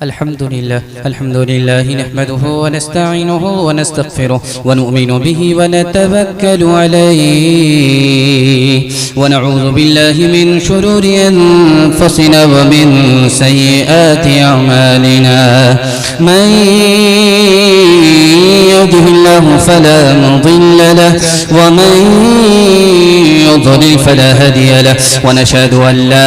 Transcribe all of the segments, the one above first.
अल्हम्दुलिल्लाह नहमदुहु व नस्तईनुहु व नस्तगफिरुहु व नु'मिनु बिही व नतवक्कलु अलैहि व नऊज़ु बिल्लाहि मिन शुरूरि अनफुसिना व मिन सय्यिआति अअमालिना मन यहदिहिल्लाहु फला मुदिल्ल लहु व मन युद्लिल फला हादिय लहु व नशहदु अन ला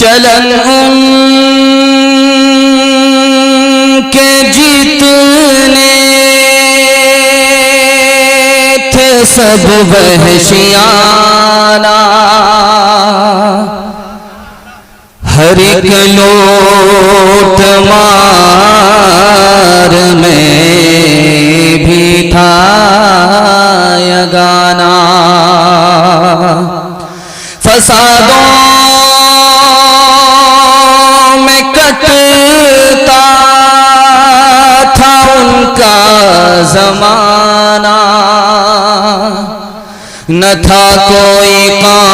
चलन उनके जितने थे सब वहशियाना हर एक लोट मार में भी था यगाना फसादों में कटता था उनका जमाना न था कोई कानून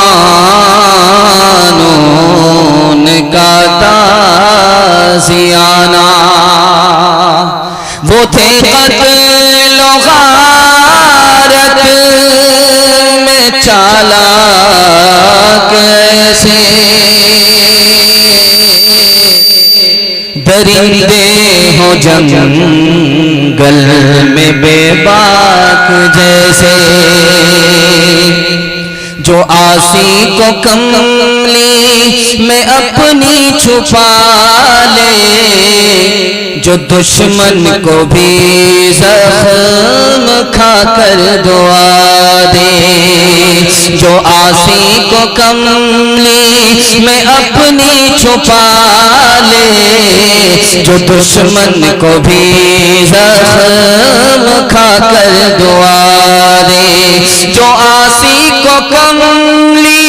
का ताज़ियाना वो थे क़त्ल व गारत में चालाक ऐसे दरिंदे हो जंगल में बेबाक जैसे जो आसी को कमली में अपनी छुपा ले जो दुश्मन को भी जख्म खाकर दुआ दे जो आसी को कमली में अपनी छुपा ले जो दुश्मन को भी जख्म खाकर दुआ दे जो आसी को कमली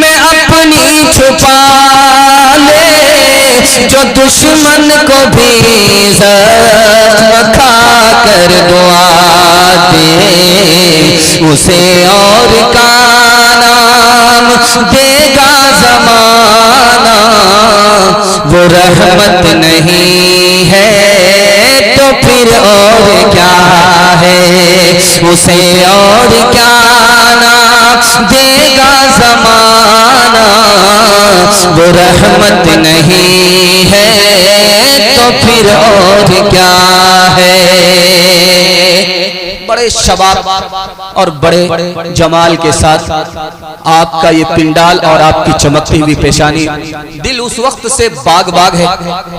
में अपनी छुपा ले जो दुश्मन को भी जख्म खाकर दुआ दे उसे और का नाम देगा ज़माना वो रहमत नहीं है तो फिर और क्या है उसे और क्या नाम देगा ज़माना वो रहमत नहीं है तो फिर और क्या है। बड़े शबाब और बड़े जमाल के साथ आपका ये पिंडाल और आपकी चमकती हुई पेशानी दिल उस वक्त से बाग बाग है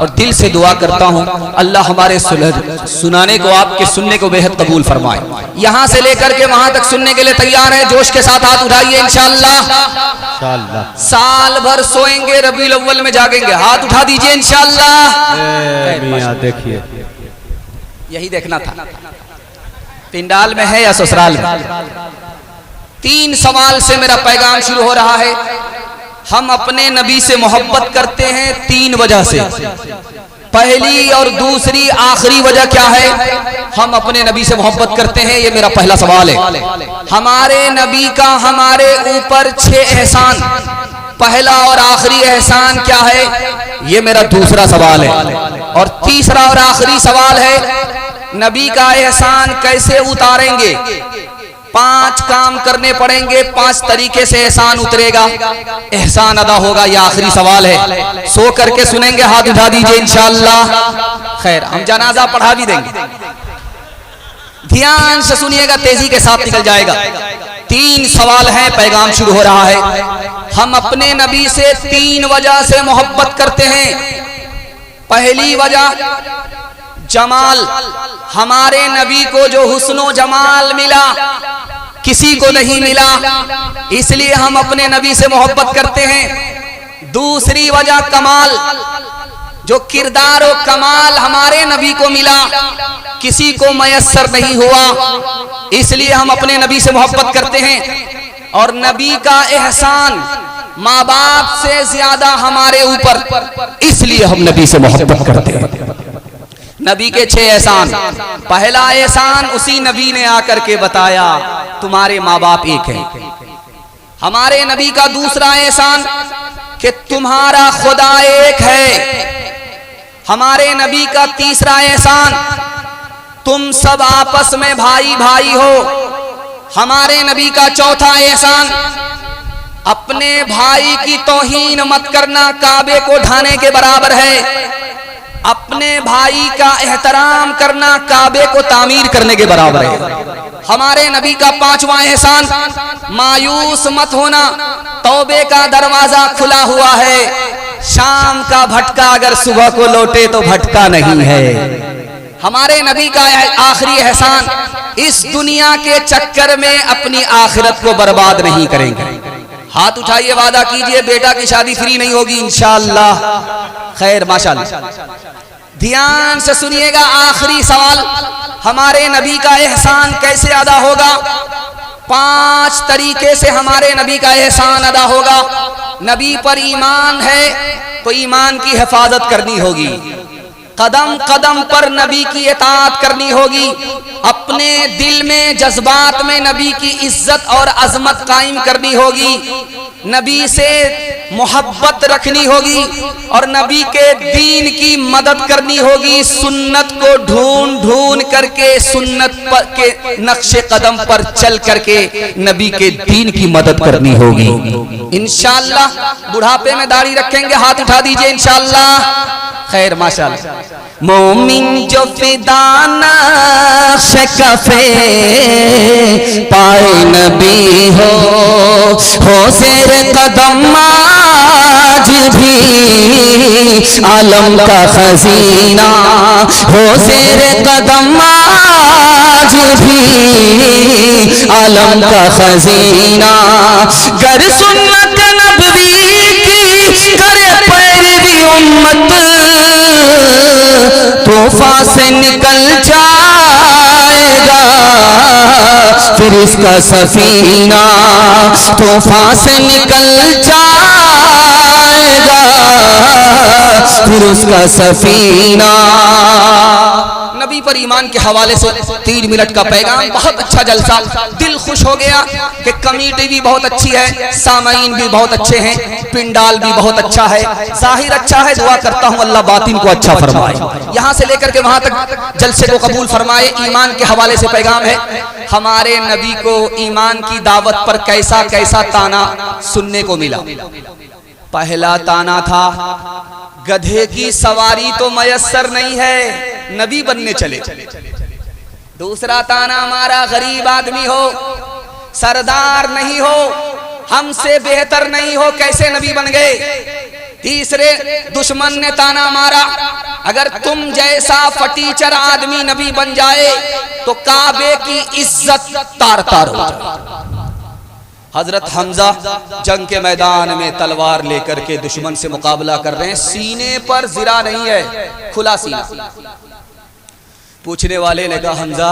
और दिल से दुआ करता हूँ अल्लाह हमारे सुनाने को आपके सुनने को बेहद कबूल फरमाए। यहाँ से लेकर के वहां तक सुनने के लिए तैयार है जोश के साथ हाथ उठाइए इंशाअल्लाह। साल भर सोएंगे रबीउल अव्वल में जागेंगे हाथ उठा दीजिए इंशाअल्लाह। देखिए यही देखना था पिंडाल में है या ससुराल में। 3 सवाल से मेरा पैगाम शुरू हो रहा है। हम अपने नबी से मोहब्बत करते हैं 3 वजह से। पहली और दूसरी आखिरी वजह क्या है? हम अपने नबी से मोहब्बत करते हैं, ये मेरा पहला सवाल है। हमारे नबी का हमारे ऊपर 6 एहसान, पहला और आखिरी एहसान क्या है, ये मेरा दूसरा सवाल है। और तीसरा और आखिरी सवाल है, नबी का एहसान कैसे उतारेंगे? 5 काम करने पड़ेंगे, 5 तरीके से एहसान उतरेगा, एहसान अदा होगा। यह आखिरी सवाल है, सो करके सुनेंगे, हाथ उठा दीजिए इंशाअल्लाह। खैर, हम जनाजा पढ़ा भी देंगे, ध्यान से सुनिएगा, तेजी के साथ निकल जाएगा। 3 सवाल हैं, पैगाम शुरू हो रहा है। हम अपने नबी से 3 वजह से मोहब्बत करते हैं। पहली वजह जमाल, हमारे नबी को जो हुस्नो जमाल मिला किसी को नहीं मिला, इसलिए हम अपने नबी से मोहब्बत करते हैं। दूसरी वजह कमाल, जो किरदार और कमाल हमारे नबी को मिला किसी को मयस्सर नहीं हुआ, इसलिए हम अपने नबी से मोहब्बत करते हैं। और नबी का एहसान माँ बाप से ज्यादा हमारे ऊपर, इसलिए हम नबी से मोहब्बत करते हैं। नबी के 6 एहसान। पहला एहसान उसी नबी ने आकर के बताया, तुम्हारे माँ बाप एक हैं। हमारे नबी का दूसरा एहसान कि तुम्हारा खुदा एक है। हमारे नबी का तीसरा एहसान, तुम सब आपस में भाई भाई हो। हमारे नबी का चौथा एहसान, अपने भाई की तौहीन मत करना, काबे को ढाने के बराबर है। अपने भाई का एहतराम करना काबे को तामीर करने के बराबर है। हमारे नबी का 5वां एहसान, मायूस मत होना, तौबे का दरवाजा खुला हुआ है। शाम का भटका अगर सुबह को लौटे तो भटका नहीं है। हमारे नबी का आखिरी एहसान, इस दुनिया के चक्कर में अपनी आखिरत को बर्बाद नहीं करेंगे। हाथ उठाइए, वादा कीजिए बेटा की शादी फ्री नहीं होगी इंशाअल्लाह। खैर, माशाअल्लाह, ध्यान से सुनिएगा। आखिरी सवाल, हमारे नबी का एहसान कैसे अदा होगा? 5 तरीके से हमारे नबी का एहसान अदा होगा। नबी पर ईमान है तो ईमान की हिफाजत करनी होगी, कदम कदम पर नबी की इताअत करनी होगी, अपने दिल में जज्बात में नबी की इज्जत और अजमत कायम करनी होगी, नबी से मोहब्बत रखनी होगी और नबी के दीन की मदद करनी होगी। सुन्नत को ढूंढ ढूंढ करके सुन्नत के नक्शे कदम पर चल करके नबी के दीन की मदद करनी होगी। इंशाअल्लाह बुढ़ापे में दाढ़ी रखेंगे, हाथ उठा दीजिए इंशाअल्लाह। खैर, माशाअल्लाह। मोमिन जो फिदाना कफे पाए नबी हो ज़ेर कदम आज भी आलम का खजीना हो, ज़ेर कदम आज भी आलम का खजीना। गर सुन्नत नबवी की करे पैरवी उम्मत, तूफा से निकल जाएगा फिर इसका सफीना, तूफा से निकल जाएगा फिर उसका सफीना। नबी पर ईमान के हवाले से 3 मिनट का पैगाम, बहुत अच्छा जलसा, दिल खुश हो गया कि कमेटी भी बहुत अच्छी है, सामाईन भी बहुत अच्छे हैं, पिंडाल भी बहुत अच्छा है, जाहिर अच्छा है। दुआ करता हूँ अल्लाह बातिन को अच्छा फरमाए, यहाँ से लेकर के वहां तक जलसे को कबूल फरमाए। ईमान के हवाले से पैगाम है, हमारे नबी को ईमान की दावत पर कैसा कैसा ताना सुनने को मिला। पहला ताना था, गधे की सवारी तो मयस्सर नहीं है, नबी बनने चले। दूसरा ताना मारा, गरीब आदमी हो, सरदार नहीं हो, हमसे बेहतर नहीं हो, कैसे नबी बन गए। तीसरे दुश्मन ने ताना मारा, अगर तुम जैसा फटीचर आदमी नबी बन जाए तो काबे की इज्जत तार तार हो जाए। हजरत हमजा जंग के मैदान में तलवार लेकर के दुश्मन से मुकाबला कर रहे हैं, सीने पर जिरा नहीं है, खुला सीना। पूछने वाले ने कहा, हमजा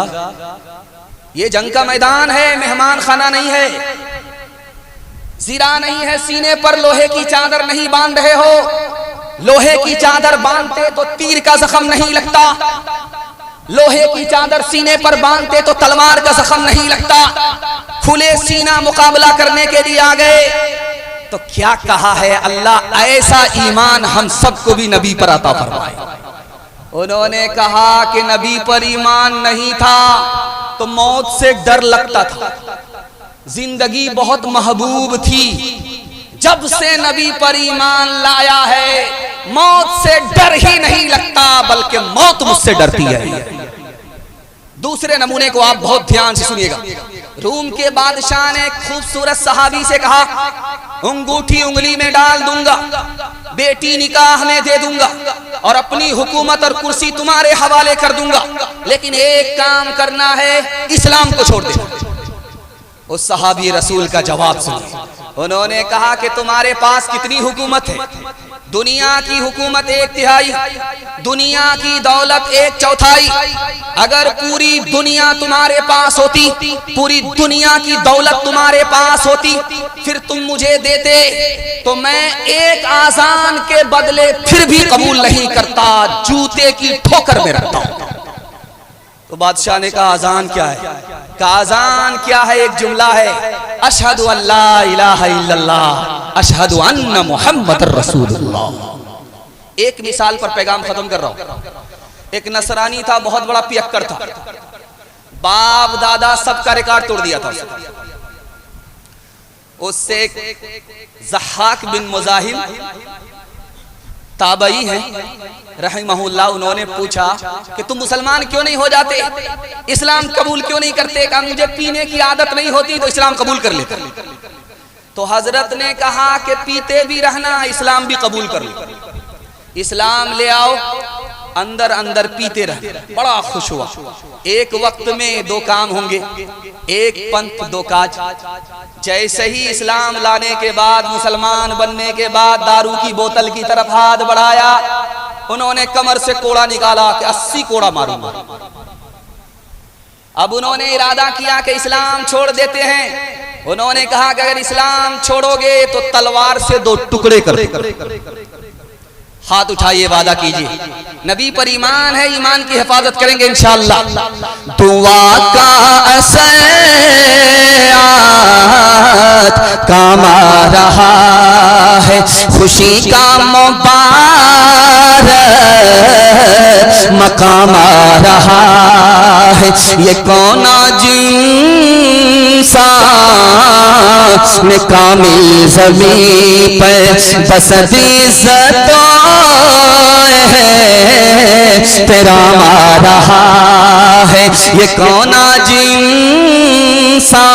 ये जंग का मैदान है, मेहमान खाना नहीं है, जिरा नहीं है सीने पर, लोहे की चादर नहीं बांध रहे हो। लोहे की चादर बांधते तो तीर का जख्म नहीं लगता, लोहे की चादर सीने पर बांधते तो तलवार का जख्म नहीं लगता। खुले सीना मुकाबला करने के लिए आ गए तो क्या कहा है, अल्लाह ऐसा ईमान हम सबको भी नबी पर अता फरमाए। उन्होंने कहा कि नबी पर ईमान नहीं था तो मौत से डर लगता था, जिंदगी बहुत महबूब थी। जब से नबी पर ईमान लाया है मौत से डर ही नहीं लगता, बल्कि मौत मुझसे डरती है। दूसरे नमूने को आप बहुत ध्यान से सुनिएगा। रूम के बादशाह ने खूबसूरत सहाबी से कहा, अंगूठी उंगली में डाल दूंगा, बेटी निकाह में दे दूंगा और अपनी हुकूमत और कुर्सी तुम्हारे हवाले कर दूंगा, लेकिन एक काम करना है, इस्लाम को छोड़ दे। उस सहाबी रसूल का जवाब सुनिए। उन्होंने कहा कि तुम्हारे पास कितनी हुकूमत है? दुनिया की हुकूमत 1/3, दुनिया की दौलत 1/4। अगर पूरी दुनिया तुम्हारे पास होती, पूरी दुनिया की दौलत तुम्हारे पास होती, फिर तुम मुझे देते तो मैं एक आजान के बदले फिर भी कबूल नहीं करता, जूते की ठोकर में रखता हूं। तो बादशाह ने कहा आजान क्या है? कहा आजान क्या है? एक जुमला है, अशहदु अल्ला इलाहा इल्लल्लाह अशहदु अन्ना मुहम्मदुर रसूलुल्लाह। एक मिसाल पर पैगाम खत्म कर रहा हूं। एक नसरानी था, बहुत बड़ा पियक्कड़ था, बाप दादा सबका रिकॉर्ड तोड़ दिया था। उससे ज़हाक बिन मुजाहिम ताबई हैं रहमहुल्लाह, उन्होंने पूछा कि तुम मुसलमान क्यों नहीं हो जाते, इस्लाम कबूल क्यों नहीं करते? कहा मुझे पीने की आदत नहीं होती तो इस्लाम कबूल कर लेते। तो हजरत ने कहा कि पीते भी रहना, इस्लाम भी कबूल कर लो, इस्लाम ले आओ, अंदर अंदर पीते रहे। बड़ा खुश हुआ। एक वक्त में 2 काम होंगे, एक पंथ 2 काज। जैसे ही इस्लाम लाने के बाद, मुसलमान बनने के बाद, दारू की बोतल की तरफ हाथ बढ़ाया, उन्होंने कमर से कोड़ा निकाला कि 80 कोड़ा मारूंगा। अब उन्होंने इरादा किया कि इस्लाम छोड़ देते हैं। उन्होंने कहा कि अगर इस्लाम छोड़ोगे तो तलवार से 2 टुकड़े कर देंगे। हाथ उठाइए, वादा कीजिए, नबी पर ईमान है, ईमान की हिफाजत करेंगे इंशाअल्लाह। दुआ का असर काम आ रहा है, खुशी का मुबारक मकाम आ रहा है। ये कौन जिंसा में कामिल ज़मीं पर बसत इज़्ज़तों तेरा आ रहा है। ये कौन जिंसा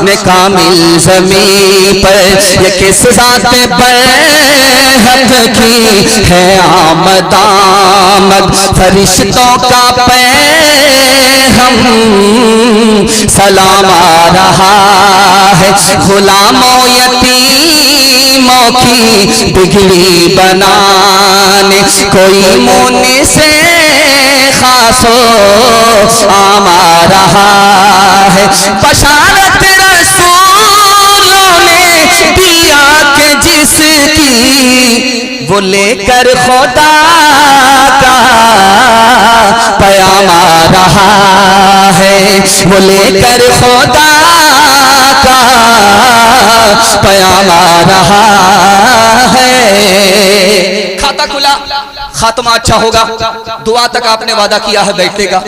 में कामिल ज़मीं पर, ये किस ज़ात बरहक की है आमद आमद, फरिश्तों का पैग़ाम सलाम आ रहा है। गुलामों यतीमों की बिगड़ी बनाने, कोई मुनि से खासो आम आ रहा है। बशारत रसूलों ने दिया कि जिसकी वो लेकर खुदा का पैगाम आ रहा है, वो लेकर खुदा का पैगाम आ रहा है। खाता खुला, खात्मा अच्छा होगा। दुआ तक आपने वादा किया है बैठने का,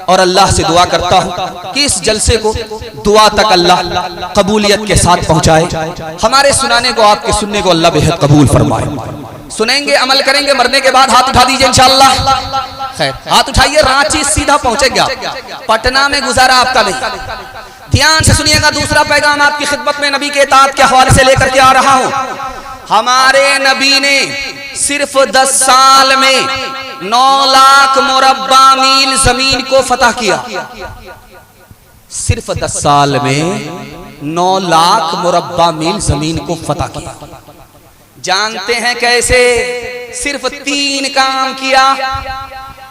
और अल्लाह से दुआ करता हूं कि इस जलसे को दुआ तक अल्लाह कबूलियत के साथ पहुंचाए। हमारे सुनाने को, आपके सुनने को अल्लाह बेहद कबूल फरमाए। सुनेंगे, अमल करेंगे, मरने के बाद हाथ उठा दीजिए इंशाअल्लाह। खैर, हाथ उठाइए, रांची सीधा पहुंचेगा, पटना में गुजारा आपका नहीं। ध्यान से सुनिएगा, दूसरा पैगाम आपकी खिदमत में नबी के इताअत के हवाले से लेकर के आ रहा हूं। हमारे नबी ने सिर्फ 10 साल में 9 लाख मुरब्बा मील जमीन को फतह किया। सिर्फ 10 साल में 9 लाख मुरब्बा मील जमीन को फतह किया। जानते हैं कैसे? सिर्फ 3 काम किया,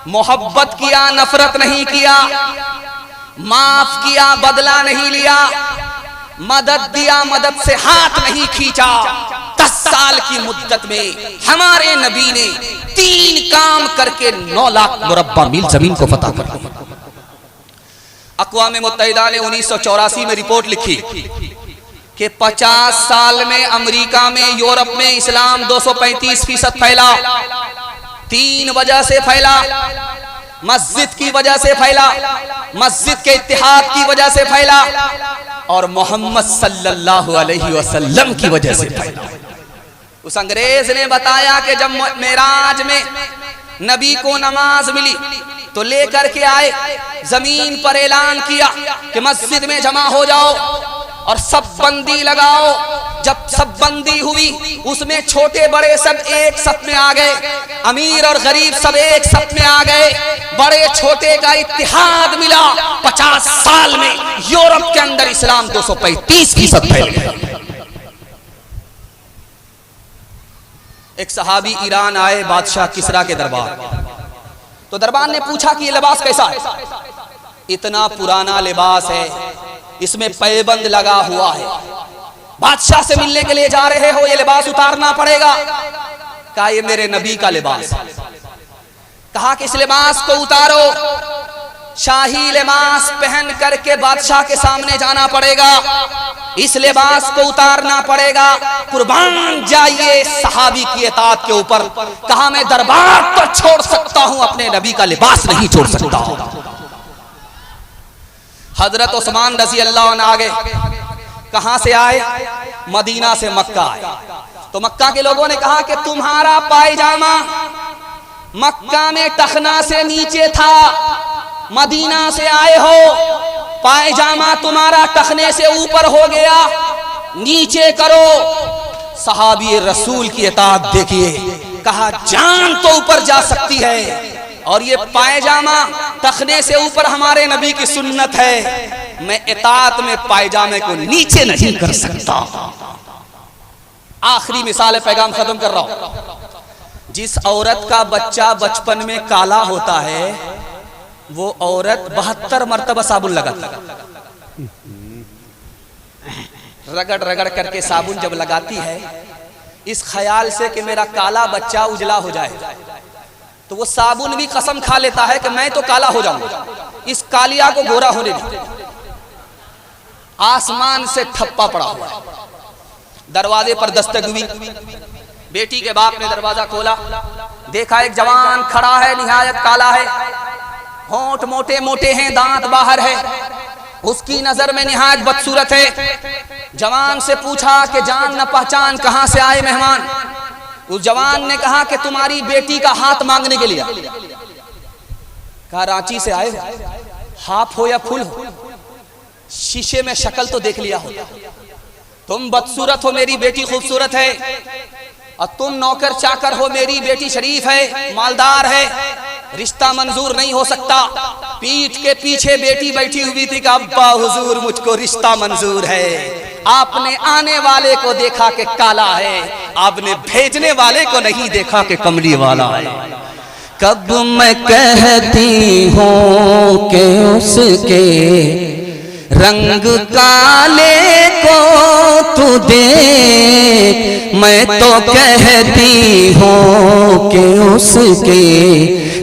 मोहब्बत किया, नफरत नहीं किया, माफ किया, बदला नहीं लिया, मदद दिया, मदद से हाथ नहीं खींचा। 10 साल की मुद्दत में हमारे नबी ने 3 काम करके 9 लाख मुरब्बा मील जमीन को फतह कर दिया। अक़वाम मुत्तहिदा ने 1984 में रिपोर्ट लिखी कि 50 साल में अमेरिका में, यूरोप में इस्लाम 235% फैला। 3 वजह से फैला। मस्जिद की वजह से फैला, मस्जिद के इत्तिहाद की वजह से फैला, और मोहम्मद सल्लल्लाहु अलैहि वसल्लम की वजह से फैला। उस अंग्रेज ने बताया कि जब मेराज में नबी को नमाज मिली तो लेकर के आए, जमीन पर ऐलान किया कि मस्जिद में जमा हो जाओ और सब बंदी लगाओ। जब सब बंदी हुई, उसमें छोटे बड़े सब एक सफ में आ गए, अमीर और गरीब सब एक सफ में आ गए, बड़े छोटे का इत्तिहाद मिला। 50 साल में यूरोप के अंदर इस्लाम 235% फैल गया। एक सहाबी ईरान आए बादशाह किसरा के दरबार, तो दरबार ने पूछा कि ये लिबास कैसा है? इतना पुराना लिबास है, इसमें पैबंद लगा हुआ है, बादशाह से मिलने के लिए जा रहे हो, ये लिबास उतारना पड़ेगा। कहा ये मेरे नबी का लिबास। कहा कि इस लिबास को उतारो, शाही लिबास पहन करके बादशाह के सामने जाना पड़ेगा, इस लिबास को उतारना पड़ेगा। कुर्बान जाइए सहाबी की इताअत के ऊपर। कहा मैं दरबार तो छोड़ सकता हूं, अपने नबी का लिबास नहीं छोड़ सकता। हजरत उस्मान रजी अल्लाह अन्हु आ गए। कहां से आए? मदीना से मक्का आए। तो मक्का के लोगों ने कहा कि तुम्हारा पायजामा मक्का में टखना से नीचे था, मदीना से आए हो, पायजामा तुम्हारा टखने से ऊपर हो गया, नीचे करो। सहाबी रसूल की इताअत देखिए। कहा जान तो ऊपर जा सकती है, और ये पायजामा टखने से ऊपर हमारे नबी की सुन्नत है, मैं इताअत में पायजामे को नीचे नहीं कर सकता। आखिरी मिसाल पैगाम खत्म कर रहा हूं। जिस औरत का बच्चा बचपन में काला होता है, वो औरत 72 मरतबा साबुन लगाती, रगड़ रगड़ करके साबुन जब लगाती है, इस ख्याल से कि मेरा काला बच्चा उजला हो जाए, तो वो साबुन भी कसम खा लेता है कि मैं तो काला हो जाऊंगा, इस कालिया को गोरा होने दे। आसमान से ठप्पा पड़ा हुआ है, दरवाजे पर दस्तक हुई। बेटी के बाप ने दरवाजा खोला, देखा एक जवान खड़ा है, निहायत काला है, होंठ मोटे मोटे हैं, दांत बाहर है, उसकी नजर में निहायत बदसूरत है। जवान से पूछा कि जान न पहचान कहां से आए मेहमान? उस जवान ने कहा कि तुम्हारी बेटी का हाथ मांगने के लिए। कहा रांची से आए हो, हाफ हो या फुल हो, शीशे में शक्ल तो देख लिया होता, तुम बदसूरत हो, मेरी बेटी खूबसूरत है, और तुम नौकर चाकर हो, मेरी बेटी शरीफ है, मालदार है, रिश्ता मंजूर नहीं हो सकता। पीठ के पीछे बेटी बैठी हुई थी कि अब्बा हुजूर मुझको रिश्ता मंजूर है। आपने आने वाले को देखा कि काला है, आपने भेजने वाले को नहीं देखा कि कमली वाला है। कब मैं कहती हूँ कि उसके रंग काले को तू देख, मैं तो कहती हूँ कि उसके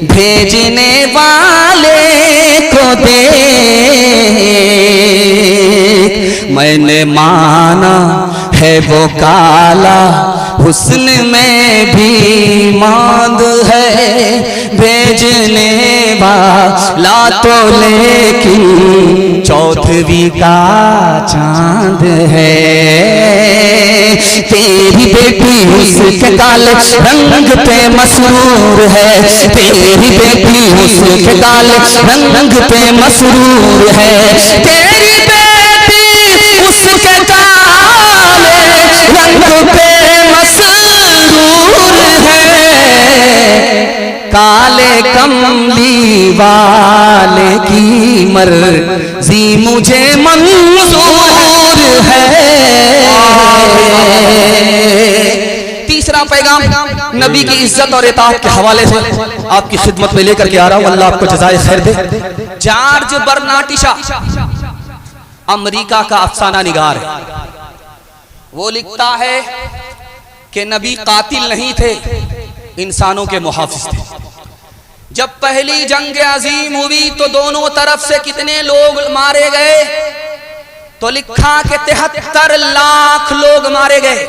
भेजने वाले को देख। मैंने माना है वो काला, हुस्न में भी मांद है, भेजने वाला तो लेकिन चौथवी का चांद है। तेरी बेटी उसके काले रंग पे मसरूर है, तेरी बेटी उसके काले रंग पे मसरूर है, तेरी बेटी उसके काले रंग पे मसरूर है। काले कमली वाले की मर्जी मुझे मंजूर है। तीसरा पैगाम नबी की इज्जत और इताअत के हवाले से आपकी खिदमत में लेकर के आ रहा हूं। अल्लाह आपको जज़ाए खैर दे। जॉर्ज बर्नार्ड शॉ अमेरिका का अफसाना निगार है। वो लिखता है कि नबी कातिल नहीं थे, इंसानों के मुहाफिज थे। जब पहली जंग अजीम हुई तो दोनों तरफ से कितने लोग मारे गए, तो लिखा कि 73 लाख लोग मारे गए।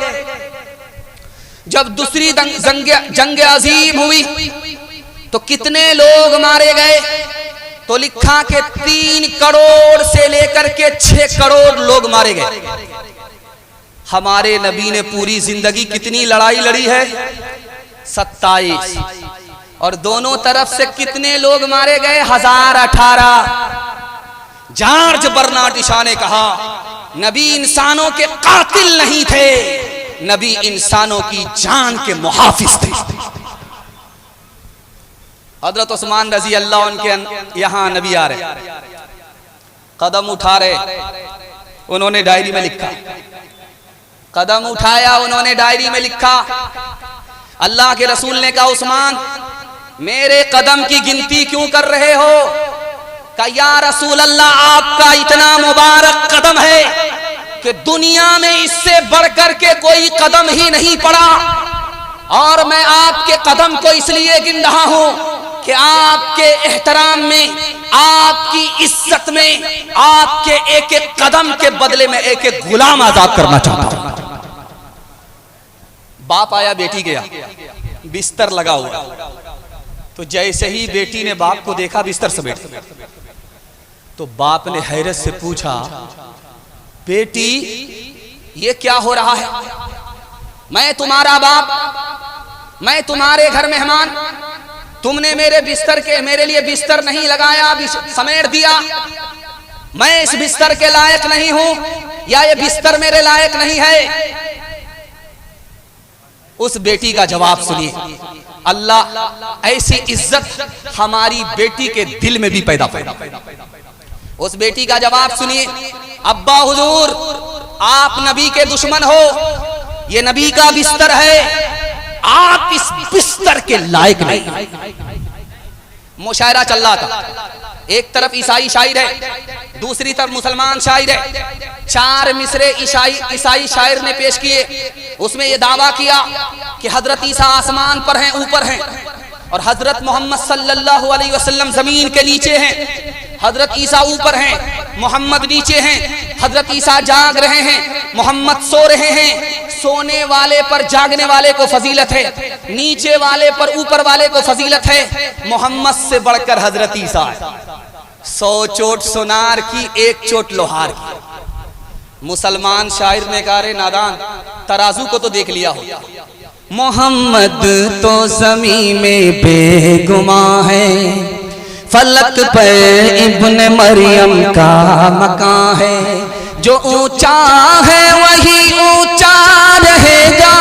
जब दूसरी जंग अजीम हुई तो कितने लोग मारे गए? तो लिखा कि 3 करोड़ से लेकर के 6 करोड़ लोग मारे गए। हमारे नबी ने पूरी जिंदगी कितनी लड़ाई लड़ी है? 27। और दोनों तरफ से कितने लोग मारे गए? 1018। जॉर्ज बर्नार्ड शॉ ने कहा, नबी इंसानों के कातिल नहीं थे, नबी इंसानों की जान के मुहाफिज थे। हजरत उस्मान रजी अल्लाह उनके यहाँ नबी आ रहे, कदम उठा रहे, उन्होंने डायरी में लिखा, कदम उठाया, उन्होंने डायरी में लिखा। अल्लाह के रसूल ने कहा, उस्मान मेरे कदम की गिनती क्यों कर रहे हो? कहा, या रसूल अल्लाह, आपका इतना मुबारक कदम है कि दुनिया में इससे बढ़कर के कोई कदम ही नहीं पड़ा, और मैं आपके कदम को इसलिए गिन रहा हूं कि आपके एहतराम में, आपकी इज्जत में, आपके एक एक कदम के बदले में एक एक गुलाम आजाद करना चाहता हूं। बाप आया, बेटी गया, बिस्तर लगा हुआ। तो जैसे ही बेटी ने बाप को देखा बिस्तर समेट, तो बाप ने हैरत से पूछा, बेटी ये क्या हो रहा है? मैं तुम्हारा बाप, मैं तुम्हारे घर मेहमान, तुमने मेरे लिए बिस्तर नहीं लगाया, समेट दिया। मैं इस बिस्तर के लायक नहीं हूं, या ये बिस्तर मेरे लायक नहीं है? उस बेटी का जवाब सुनिए। अल्लाह ऐसी इज्जत हमारी बेटी के दिल में भी पैदा कर। उस बेटी का जवाब सुनिए, अब्बा हुजूर, आप नबी के दुश्मन हो, ये नबी का बिस्तर है, आप इस बिस्तर के लायक नहीं। मुशायरा चल रहा था, एक तरफ ईसाई शायर है, दूसरी तरफ मुसलमान शायर है। 4 मिसरे ईसाई शायर ने पेश किए, उसमें यह दावा किया कि हजरत ईसा आसमान पर हैं, ऊपर हैं, और हजरत मोहम्मद सल्लल्लाहु अलैहि वसल्लम जमीन के नीचे हैं। हजरत ईसा ऊपर हैं, मोहम्मद नीचे हैं। हजरत ईसा जाग रहे हैं, मोहम्मद सो रहे हैं। सोने वाले पर जागने वाले को फजीलत है, नीचे वाले पर ऊपर वाले को फजीलत है। मोहम्मद से बढ़कर हजरत ईसा है। 100 चोट सोनार की, 1 चोट लोहार की। मुसलमान शायर ने कहा, रे नादान, तराजू को तो देख लिया हो। मोहम्मद तो ज़मीं में बेगुमा है, फलक पर इब्न मरियम का मकान है। जो ऊंचा है वही ऊंचा रहेगा,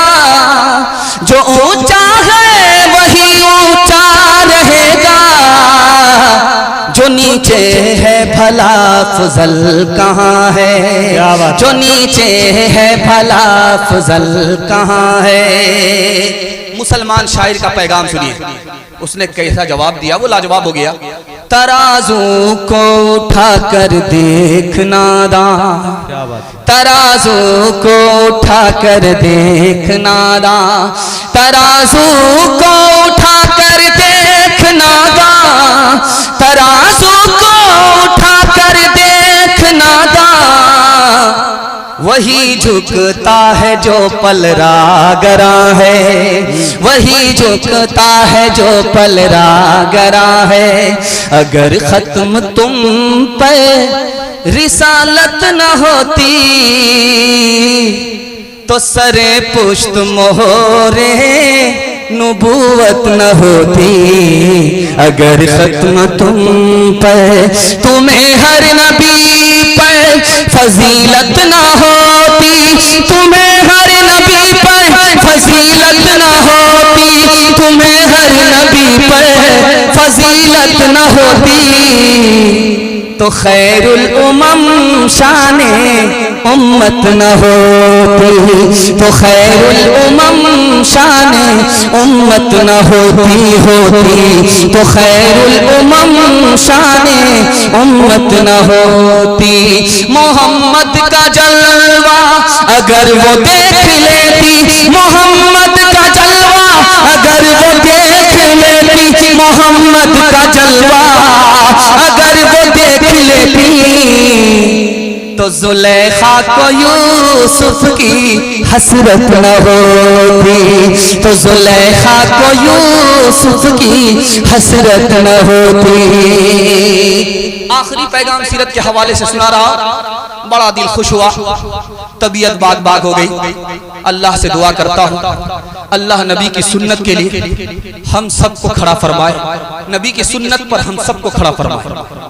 जो ऊंचा है वही ऊंचा रहेगा, जो नीचे है भला फजल कहाँ है, जो नीचे है भला फजल कहाँ है। मुसलमान शायर का पैगाम सुनिए, उसने कैसा जवाब दिया, वो लाजवाब हो गया। तराजू को उठा कर देखना दां, तराजू को उठा कर देखना दां, तराजू को उठा कर देखना दां, तराजू को उठा कर देखना दां। वही झुकता है जो पलरागरा है, वही झुकता है जो पलरागरा है। अगर खत्म तुम पर रिसालत न होती तो सरे पुश्त मोहरे नबूवत न होती। अगर खत्म तुम पर, तुम्हें हर नबी पर फजीलत न होती, तुम्हें हर नबी पर फजीलत न होती, तुम्हें हर नबी पर फजीलत न होती, तो खैरुल उमम शाने उम्मत न होती, तो खैरुल उमम शाने उम्मत न होती, तो खैरुल उमम शाने उम्मत न होती। मोहम्मद का जलवा अगर वो देख लेती, मोहम्मद का जलवा अगर वो देख लेती, मोहम्मद का जलवा अगर वो देख लेती, तो तो जुलेखा को यूसुफ की हसरत न होती, तो जुलेखा को यूसुफ की हसरत न होती। आखिरी पैगाम सीरत के हवाले से सुना रहा, बड़ा दिल खुश हुआ, तबीयत बाग बाग हो गई। अल्लाह से दुआ करता हूँ अल्लाह नबी की सुन्नत के लिए हम सबको खड़ा फरमाए, नबी की सुन्नत पर हम सबको खड़ा फरमाए।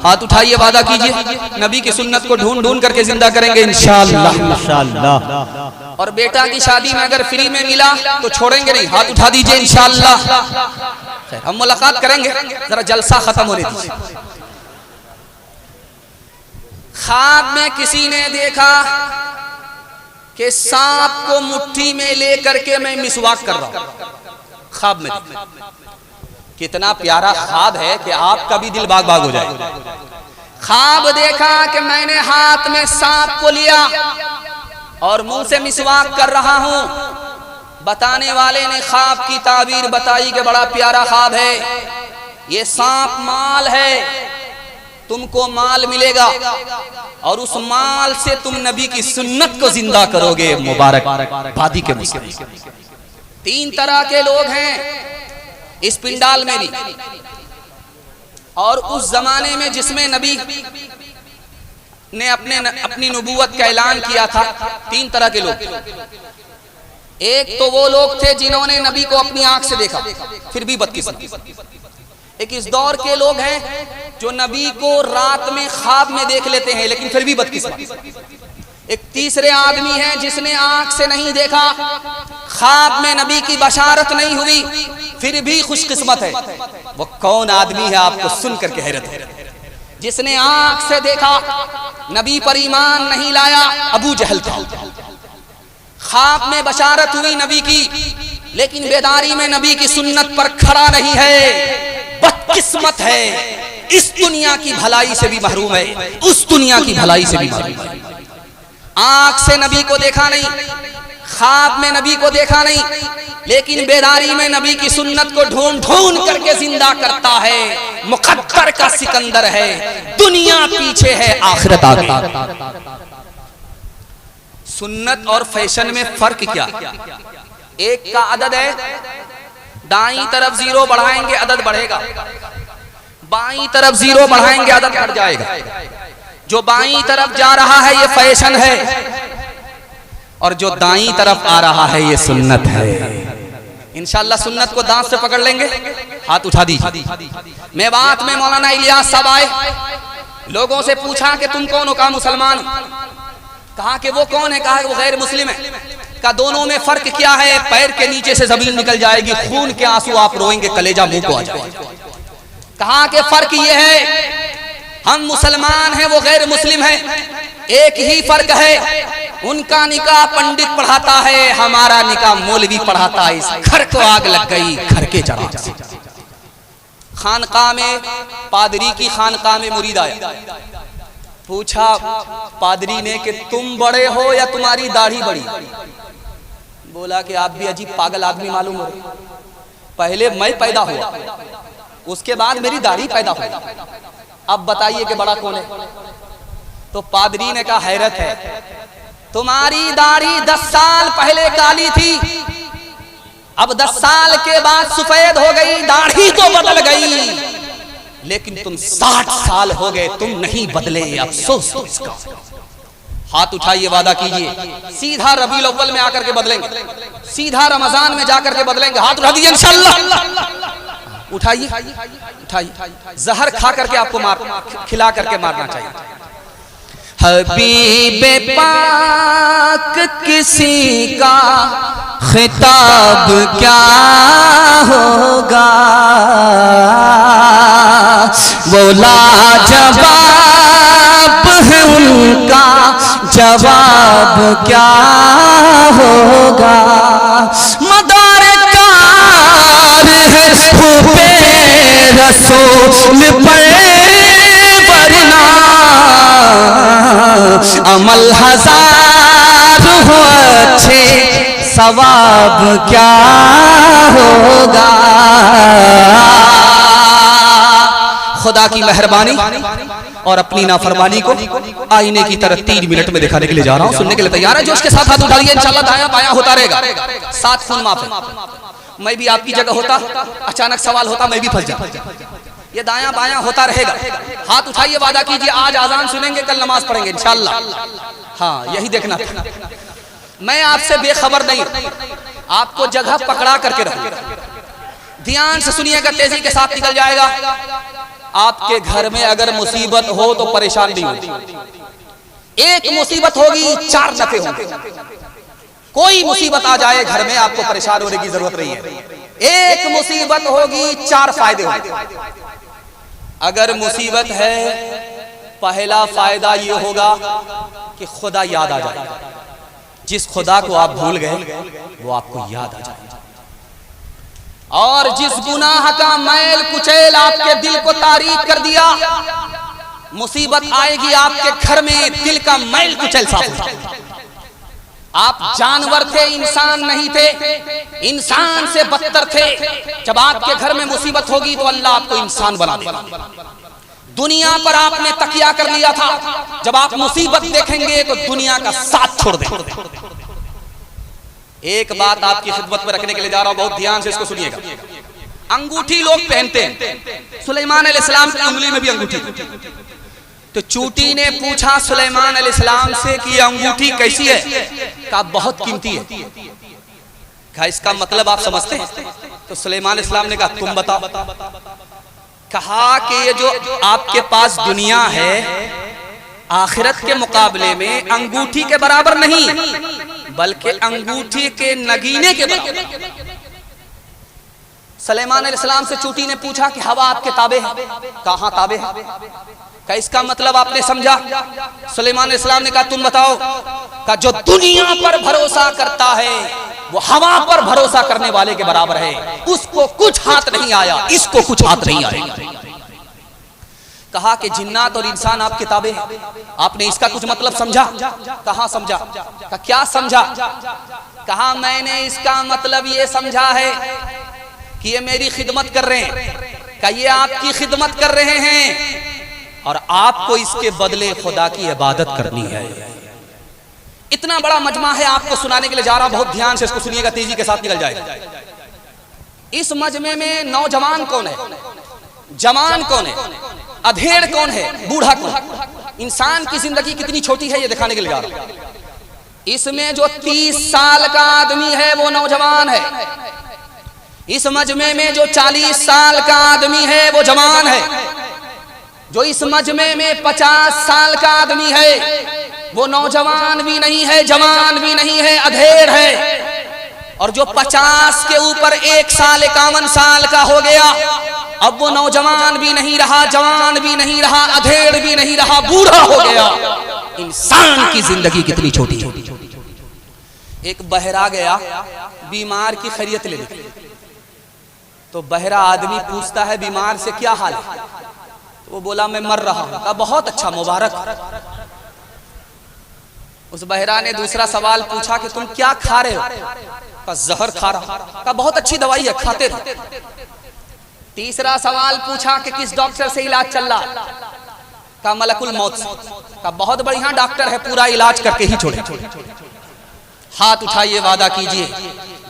हाथ उठाइए, वादा कीजिए नबी की सुन्नत को ढूंढ ढूंढ करके जिंदा करेंगे इंशाअल्लाह। और बेटा की शादी में अगर फ्री में मिला तो छोड़ेंगे नहीं, हाथ उठा दीजिए इंशाअल्लाह। हम मुलाकात करेंगे, जरा जलसा खत्म होने दीजिए। ख्वाब में किसी ने देखा कि सांप को मुट्ठी में लेकर के मैं मिसवाक कर रहा हूं, ख्वाब में। कितना प्यारा ख्वाब है कि आपका भी दिल बाग बाग हो जाए। ख्वाब देखा कि मैंने हाथ में सांप को लिया और मुंह से मिसवाक कर रहा हूं। बताने वाले ने ख्वाब की ताबीर बताई कि बड़ा प्यारा ख्वाब है, ये सांप माल है, तुमको माल मिलेगा और उस माल से तुम नबी की सुन्नत को जिंदा करोगे। मुबारक बादी के मुस्लिम। 3 तरह के लोग हैं इस पिंडाल में भी, और उस जमाने में जिसमें नबी ने अपनी नबूवत का ऐलान किया था, 3 तरह के लोग। एक तो वो लोग थे जिन्होंने नबी को अपनी आंख से देखा फिर भी बदकिस्मत। एक इस दौर के लोग हैं जो नबी को रात में ख्वाब में देख लेते हैं लेकिन फिर भी बदकिस्मत। एक तीसरे आदमी है जिसने आंख से नहीं देखा, ख्वाब में नबी की बशारत नहीं हुई, फिर भी खुशकिस्मत है। वो कौन आदमी है आपको सुन करके हैरत है। जिसने आंख से देखा, नबी पर ईमान नहीं लाया, अबू जहल था। ख्वाब में बशारत हुई नबी की, लेकिन बेदारी में नबी की सुन्नत पर खड़ा नहीं है, बदकिस्मत है। इस दुनिया की भलाई से भी महरूम है, उस दुनिया की भलाई से भी महरूम है। आंख से नबी को देखा नहीं, ख्वाब में नबी को देखा नहीं, लेकिन बेदारी में नबी की सुन्नत को ढूंढ ढूंढ करके जिंदा करता है। मुकद्दर का सिकंदर है, दुनिया पीछे है, आखिरत आगे। सुन्नत और फैशन में फर्क क्या? एक का अदद है, दाईं तरफ 0 बढ़ाएंगे अदद बढ़ेगा, बाईं तरफ 0 बढ़ाएंगे अदद घट जाएगा। जो बाईं तरफ जा रहा है ये फैशन है, और जो दाईं तरफ आ रहा है ये सुन्नत है। इंशाअल्लाह सुन्नत को दांत से पकड़ लेंगे। हाथ उठा दीजिए। मेवात में मौलाना इलियास साहब आए, लोगों से पूछा कि तुम कौन हो? कहा मुसलमान। कहा कि वो कौन है? कहा कि वो गैर मुस्लिम है। का दोनों में फर्क क्या है? पैर के नीचे से जमीन निकल जाएगी, खून के आंसू आप रोएंगे, कलेजा मुंह को आ जाएगा। कहा कि फर्क ये है, हम मुसलमान हैं, वो गैर मुस्लिम है, एक ही फर्क है, उनका निकाह पंडित पढ़ाता है, हमारा निकाह मौलवी पढ़ाता है। इस घर को आग लग गई, घर के चराग से। खानकाह में, पादरी की खानकाह में मुरीद आया, पूछा पादरी ने कि तुम बड़े हो या तुम्हारी दाढ़ी बड़ी? बोला कि आप भी अजीब पागल आदमी मालूम हो रहे, पहले मैं पैदा हुआ, उसके बाद मेरी दाढ़ी पैदा हुई, अब बताइए कि बड़ा कौन है? तो पादरी ने कहा हैरत है, तुम्हारी दाढ़ी 10 साल पहले काली थी, अब 10 साल के बाद सफेद हो गई, दाढ़ी तो बदल गई, लेकिन तुम 60 साल हो गए, तुम नहीं बदले, अफसोस इसका। हाथ उठाइए, वादा कीजिए सीधा रबीउल अव्वल में आकर के बदलेंगे, सीधा रमजान में जाकर के बदलेंगे। हाथ उठा दीजिए इंशाअल्लाह। उठाइए उठाइए, जहर खा करके आपको खिला करके मारना चाहिए। हबीबे पाक किसी का खिताब क्या होगा, वो लाजवाब है, उनका जवाब क्या होगा। मदार कार है खूबे रसूल पर, वरना अमल 1000 हो अच्छे, सवाब क्या होगा। खुदा की मेहरबानी और अपनी नाफरमानी को आईने की तरह 3 मिनट में दिखाने के लिए जा रहा हूँ। सुनने के लिए तैयार है? जोश के साथ हाथ उठाइए, इंशाल्लाह दायां बायां होता रहेगा। 7 खून माफ है। मैं भी आपकी जगह होता, अचानक सवाल होता, मैं भी फंस जाता। ये दायां बायां होता रहेगा। हाथ उठाइए, वादा कीजिए आज आजान सुनेंगे, कल नमाज पढ़ेंगे इंशाल्लाह। हाँ, यही देखना था। मैं आपसे बेखबर नहीं, आपको जगह पकड़ा करके रखूं। ध्यान से सुनिएगा, तेजी के साथ निकल जाएगा। आपके घर में अगर मुसीबत हो तो परेशान नहीं होगी। एक मुसीबत होगी, 4 नफे होंगे। कोई मुसीबत आ जाए घर में, आपको परेशान होने की जरूरत नहीं है। एक मुसीबत होगी, 4 फायदे होंगे। अगर मुसीबत है, पहला फायदा ये होगा कि खुदा याद आ जाएगा। जिस खुदा को आप भूल गए वो आपको याद आ जाएगा। और जिस गुनाह का मैल कुचैल आपके दिल को तारीक कर दिया, मुसीबत आएगी आपके घर में, दिल का मैल कुचैल साफ हो। आप जानवर थे, इंसान नहीं थे, इंसान से बदतर थे। जब आपके घर में मुसीबत होगी तो अल्लाह आपको इंसान बना देगा। दुनिया पर आपने तकिया कर लिया था, जब आप मुसीबत देखेंगे तो दुनिया का साथ छोड़ देंगे। एक बात आपकी खिदमत में रखने के लिए जा रहा हूं, बहुत ध्यान से इसको सुनिएगा। अंगूठी लोग पहनते हैं, सुलेमान अलैहिस्सलाम की उंगली में भी अंगूठी। तो चूटी ने पूछा सुलेमान अलैहिस्सलाम से कि ये अंगूठी कैसी है? कहा बहुत कीमती है। कहा इसका मतलब आप समझते हैं? तो सुलेमान अलैहिस्सलाम ने कहा तुम बताओ। कहा कि ये जो आपके पास दुनिया है, आखिरत के मुकाबले में अंगूठी के बराबर नहीं, बल्कि अंगूठी के नगीने के बराबर। सुलेमान अलैहिस्सलाम से चूटी ने पूछा कि हवा आपके ताबे है? कहाँ ताबे है? क्या इसका मतलब आपने समझा? सुलेमान अलैहिस्सलाम ने कहा तुम बताओ। कहा जो दुनिया पर भरोसा करता है वो हवा पर भरोसा करने वाले के बराबर है। उसको कुछ हाथ नहीं आया, इसको कुछ हाथ नहीं आया। कहा कि जिन्नात और इंसान आपके ताबे हैं। आपने इसका कुछ मतलब समझा? कहाँ समझा? कहा क्या समझा? कहा मैंने इसका मतलब ये समझा है कि ये मेरी खिदमत कर रहे हैं। कहा ये आपकी खिदमत कर रहे हैं और आपको इसके बदले खुदा की इबादत करनी है। इतना बड़ा मजमा है, आपको सुनाने के लिए जा रहा हूं, बहुत ध्यान से इसको सुनिएगा, तेजी के साथ निकल जाएगा। इस मजमे में नौजवान कौन है, जवान कौन है, अधेड़ कौन है, बूढ़ा कौन है? इंसान की जिंदगी कितनी छोटी है ये दिखाने के लिए जा रहा हूं। इसमें जो 30 साल का आदमी है वो नौजवान है। इस मजमे में जो 40 साल का आदमी है वो जवान है। जो इस मजमे में 50 साल का आदमी है वो नौजवान भी नहीं है, जवान भी नहीं है, अधेड़ है। और जो 50 के ऊपर 1 साल 51 साल का हो गया, अब वो नौजवान भी नहीं रहा, जवान भी नहीं रहा, अधेड़ भी नहीं रहा, बूढ़ा हो गया। इंसान की जिंदगी कितनी छोटी है। एक बहरा गया बीमार की खैरियत लेने, तो बहरा आदमी पूछता है बीमार से क्या हाल है? तो वो बोला मैं मर रहा हूं। कहा बहुत अच्छा, मुबारक। उस बहरा ने दूसरा सवाल पूछा कि तुम क्या खा रहे हो? कहा जहर खा रहा। कहा बहुत अच्छी दवाई है, खाते रहो। तीसरा सवाल पूछा कि किस डॉक्टर से इलाज चल रहा? कहा मलकुल मौत से। कहा बहुत बढ़िया डॉक्टर है, पूरा इलाज करके ही छोड़े। हाथ उठाइए, वादा कीजिए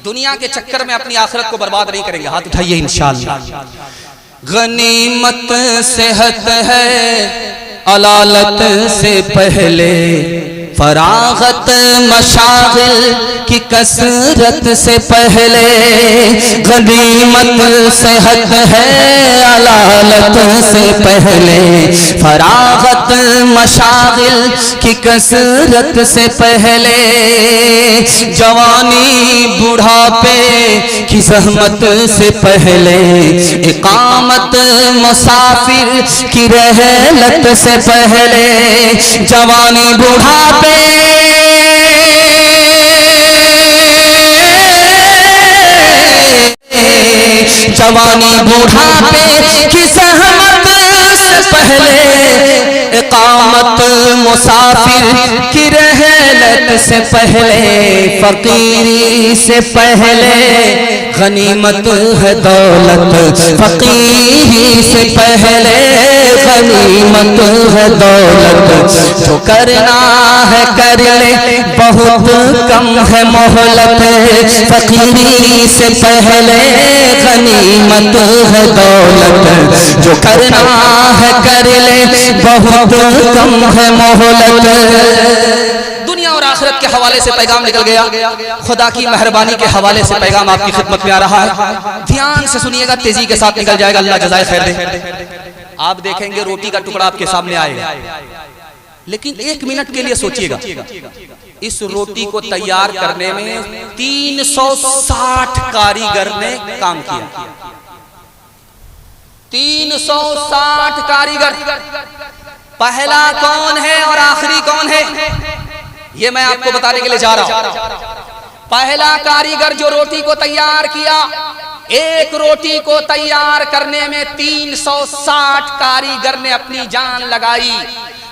दुनिया के चक्कर में अपनी आखिरत को बर्बाद नहीं करेंगे। हाथ उठाइए इंशाअल्लाह। गनीमत सेहत है अलालत से पहले, फरागत मशागिल की कसरत से पहले। गनीमत सेहत है अलालत से पहले, फरागत मशागिल की कसरत से पहले। जवानी बुढ़ापे की ज़हमत से पहले, इकामत मुसाफिर की रहलत से पहले। जवानी बुढ़ापे जवानी बुढ़ापे की ज़हमत से पहले, इकामत मुसाफिर की रहलत से पहले। फकीरी से पहले गनीमत है दौलत, फकीरी से पहले गनीमत है दौलत, जो करना है कर ले, बहुत कम है मोहलत, फकीरी से पहले गनीमत है दौलत, जो करना है कर ले, बहुत कम है मोहलत। दुनिया और आखिरत के हवाले से पैगाम निकल गया, खुदा की मेहरबानी के हवाले से पैगाम आपकी खिदमत में आ रहा है। ध्यान से सुनिएगा, तेजी के साथ निकल जाएगा, अल्लाह जज़ाए खैर दे। आप देखेंगे रोटी का टुकड़ा आपके सामने आएगा, लेकिन एक मिनट के लिए सोचिएगा, इस रोटी को तैयार करने में 360 कारीगर ने काम किया। 360 कारीगर। पहला कौन है और आखिरी कौन है, ये मैं आपको बताने के लिए जा रहा हूं। पहला कारीगर जो रोटी को तैयार किया, एक रोटी को तैयार करने में 360 कारीगर ने अपनी जान लगाई।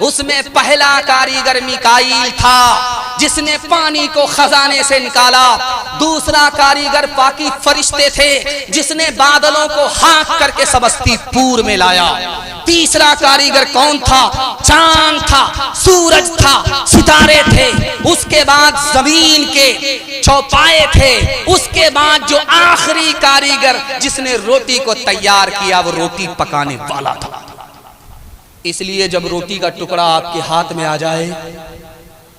उसमें पहला कारीगर मिकाईल था, जिसने पानी को खजाने से निकाला। दूसरा कारीगर बाकी फरिश्ते थे, जिसने बादलों को हाँक करके समस्तीपुर में लाया। तीसरा कारीगर कौन था, चांद था, सूरज था, सितारे थे। उसके बाद जमीन के चौपाए थे। उसके बाद जो आखिरी कारीगर जिसने रोटी को तैयार किया, वो रोटी पकाने वाला था। इसलिए जब रोटी का टुकड़ा आपके हाथ में आ जाए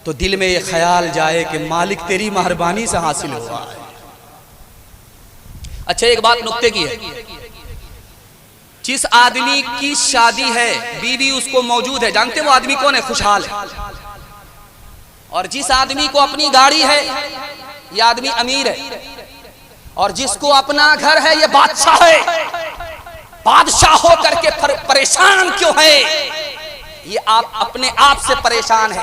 तो दिल में ये ख्याल जाए कि मालिक तेरी मेहरबानी से हासिल हुआ है। अच्छा, एक बात नुक्ते की है, जिस आदमी की शादी है, बीवी उसको मौजूद है, जानते वो आदमी कौन है, खुशहाल है। और जिस आदमी को अपनी गाड़ी है, ये आदमी अमीर है। और जिसको अपना घर है, ये बादशाह है। बादशाह हो करके परेशान क्यों है, ये आप अपने आप से परेशान है।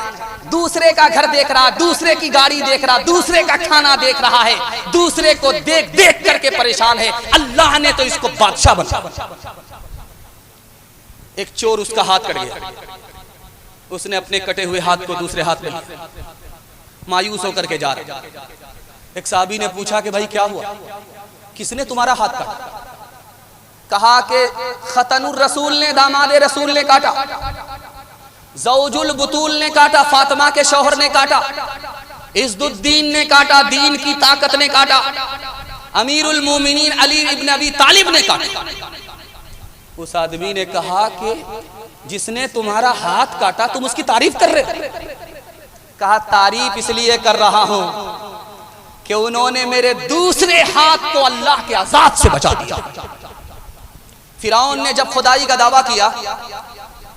दूसरे का घर देख रहा, दूसरे की गाड़ी देख रहा, दूसरे का खाना देख रहा है, दूसरे को देख देख करके परेशान है। अल्लाह ने तो इसको बादशाह बनाया। एक चोर उसका हाथ कट गया, उसने अपने कटे हुए हाथ को दूसरे हाथ में लिया, मायूस होकर के जा रहा। एक साहबी ने पूछा कि भाई क्या हुआ, किसने तुम्हारा हाथ काटा? कहा कि खतनुर रसूल ने, दामादे रसूल ने काटा, ज़ौजुल बुतूल ने काटा, फातिमा के शौहर ने काटा, इज़्ज़ुद्दीन ने काटा, दीन की ताकत ने काटा, अमीरुल मोमिनीन अली इब्न अबी तालिब ने काटा। उस आदमी ने कहा कि जिसने तुम्हारा हाथ काटा तुम उसकी तारीफ कर रहे? कहा तारीफ इसलिए कर रहा हूं कि उन्होंने मेरे दूसरे हाथ को अल्लाह के अज़ाब से बचा दिया। फिरौन ने जब खुदाई का दावा किया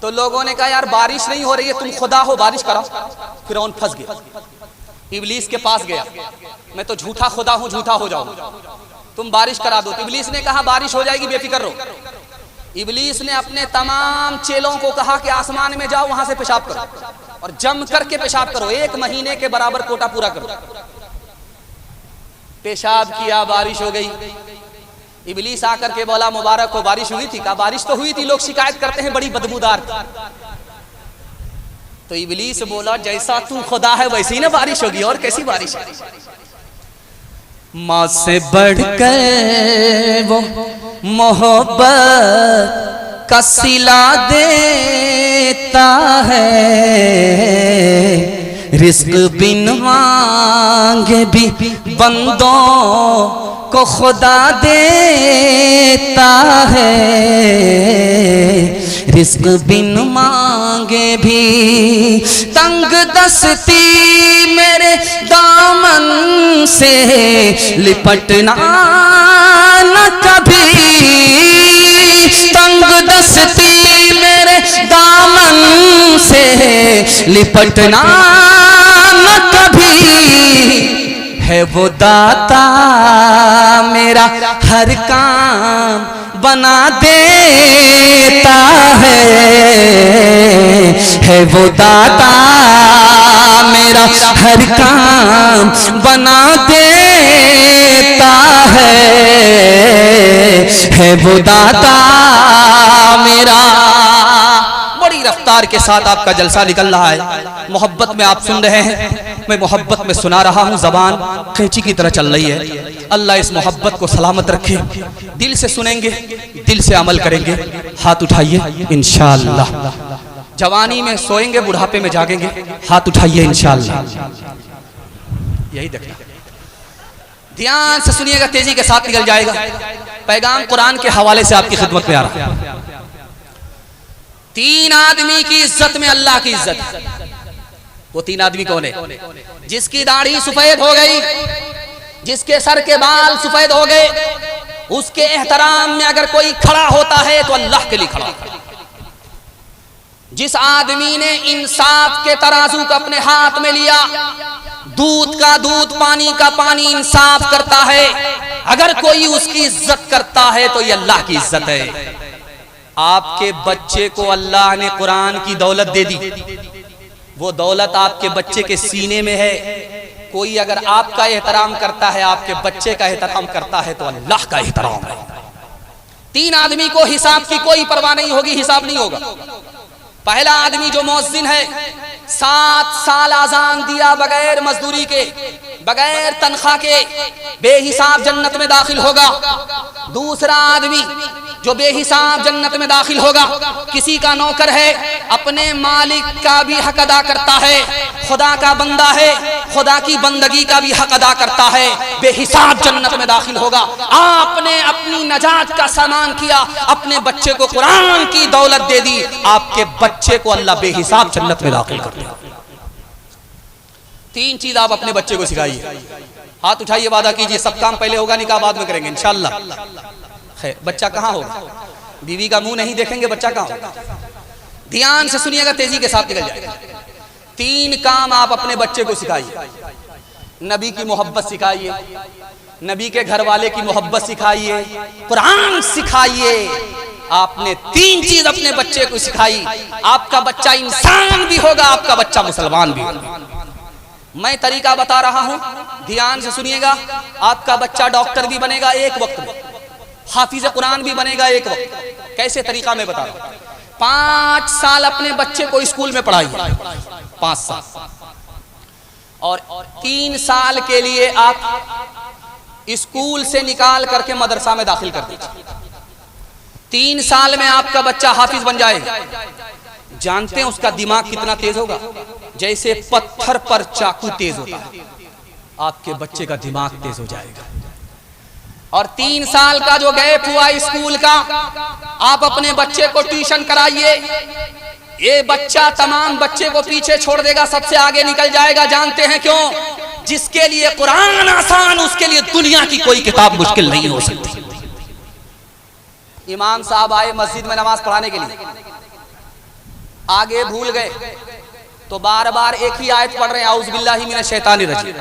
तो लोगों ने कहा यार बारिश नहीं हो रही है, तुम खुदा हो, बारिश कराओ। फिरौन फंस गया, इब्लीस के पास गया, मैं तो झूठा खुदा हूं, झूठा हो जाऊं, तुम बारिश करा दो। इब्लीस ने कहा बारिश हो जाएगी, बेफिक्र रहो। इब्लीस ने अपने तमाम चेलों को कहा कि आसमान में जाओ, वहां से पेशाब करो और जम करके पेशाब करो, 1 महीने के बराबर कोटा पूरा करो। पेशाब किया, बारिश हो गई। इब्लीस आकर के बोला मुबारक हो, बारिश हुई थी? कहा बारिश तो हुई थी, लोग शिकायत करते हैं बड़ी बदबूदार थी। तो इब्लीस बोला जैसा तू खुदा है वैसी ही ना बारिश होगी, और कैसी बारिश है? माँ से बढ़कर वो मोहब्बत का सिला देता है, रिस्क बिन मांगे भी बंदों को खुदा देता है, रिस्क बिन मांगे भी। तंग दस्ती मेरे दामन से लिपटना न कभी, तंग दस्ती मेरे दामन से लिपटना न कभी। है वो दाता मेरा हर काम बना देता है वो दाता मेरा हर काम बना देता है वो दाता मेरा। बड़ी रफ्तार के साथ आपका जलसा निकल रहा है, मोहब्बत में आप सुन रहे हैं। मैं मोहब्बत में सुना रहा हूँ, ज़बान कैंची की तरह चल रही है। अल्लाह इस मोहब्बत को सलामत रखे। दिल से सुनेंगे, दिल से अमल करेंगे। हाथ उठाइए इंशाअल्लाह। जवानी में सोएंगे, बुढ़ापे में जागेंगे। हाथ उठाइए इंशाअल्लाह। यही देखना, ध्यान से सुनिएगा, तेजी के साथ निकल जाएगा। पैगाम कुरान के हवाले से आपकी खिदमत में आ रहा है। 3 आदमी की इज्जत में अल्लाह की इज्जत। वो 3 आदमी कौन है? जिसकी दाढ़ी सफेद हो गई, जिसके सर के बाल सफेद हो गए, उसके एहतराम में अगर कोई खड़ा होता है तो अल्लाह के लिए खड़ा। जिस आदमी ने इंसाफ के तराजू को अपने हाथ में लिया, दूध का दूध, पानी का पानी, इंसाफ करता है, अगर कोई उसकी इज्जत करता है तो ये अल्लाह की इज्जत है। आपके बच्चे को अल्लाह ने कुरान की दौलत दे दी, वो दौलत आपके बच्चे के सीने में है। कोई अगर आपका एहतराम करता है, आपके बच्चे का एहतराम करता है, तो अल्लाह का एहतराम है। 3 आदमी को हिसाब की कोई परवाह नहीं होगी, हिसाब नहीं होगा। पहला आदमी जो मुअज्जिन है, 7 साल अजान दिया बगैर मजदूरी के, बगैर तनख्वाह के, बेहिसाब जन्नत में दाखिल होगा। दूसरा आदमी जो बेहिसाब जन्नत में दाखिल होगा, किसी का नौकर है, अपने मालिक का भी हक अदा करता है, खुदा का बंदा है, खुदा की बंदगी का भी हक अदा करता है, बेहिसाब जन्नत में दाखिल होगा। आपने अपनी नजात का सामान किया, अपने बच्चे को कुरान की दौलत दे दी, आपके बच्चे को अल्लाह बेहिसाब जन्नत में दाखिल कर दिया। 3 चीज आप अपने बच्चे को सिखाइए। हाथ उठाइए, वादा कीजिए, सब काम पहले होगा, निकाह बाद में करेंगे इंशाअल्लाह। बच्चा कहाँ होगा? बीवी का मुंह नहीं देखेंगे, बच्चा कहाँ होगा? ध्यान से सुनिएगा, तेजी के साथ निकल जाएगा। 3 काम आप अपने बच्चे को सिखाइए। नबी की मोहब्बत सिखाइए, नबी के घर वाले की मोहब्बत सिखाइए, कुरान सिखाइए। आपने 3 चीज अपने बच्चे को सिखाई, आपका बच्चा इंसान भी होगा, आपका बच्चा मुसलमान भी होगा। मैं तरीका बता रहा हूं, ध्यान से सुनिएगा। आपका बच्चा डॉक्टर भी बनेगा एक वक्त में, हाफिज कुरान भी बनेगा एक वक्त। कैसे तरीका मैं बता रहा हूं। 5 साल अपने बच्चे को स्कूल में पढ़ाइए, 5 साल, और 3 साल के लिए आप स्कूल से निकाल करके मदरसा में दाखिल कर दीजिए। 3 साल में आपका बच्चा हाफिज बन जाएगा। जानते हैं उसका दिमाग कितना तेज होगा? जैसे पत्थर पर चाकू तेज होता है, आपके बच्चे का दिमाग तेज हो जाएगा। और 3 साल का जो गैप हुआ स्कूल का, आप अपने बच्चे को ट्यूशन कराइए। ये बच्चा तमाम बच्चे को पीछे छोड़ देगा, सबसे आगे निकल जाएगा। जानते हैं क्यों? जिसके लिए कुरान आसान, उसके लिए दुनिया की कोई किताब मुश्किल नहीं हो सकती। इमाम साहब आए मस्जिद में नमाज पढ़ाने के लिए, आगे भूल गए तो बार बार एक ही आयत पढ़ रहे हैं, औज़ बिल्लाहि मिनश शैतानिर रजीम,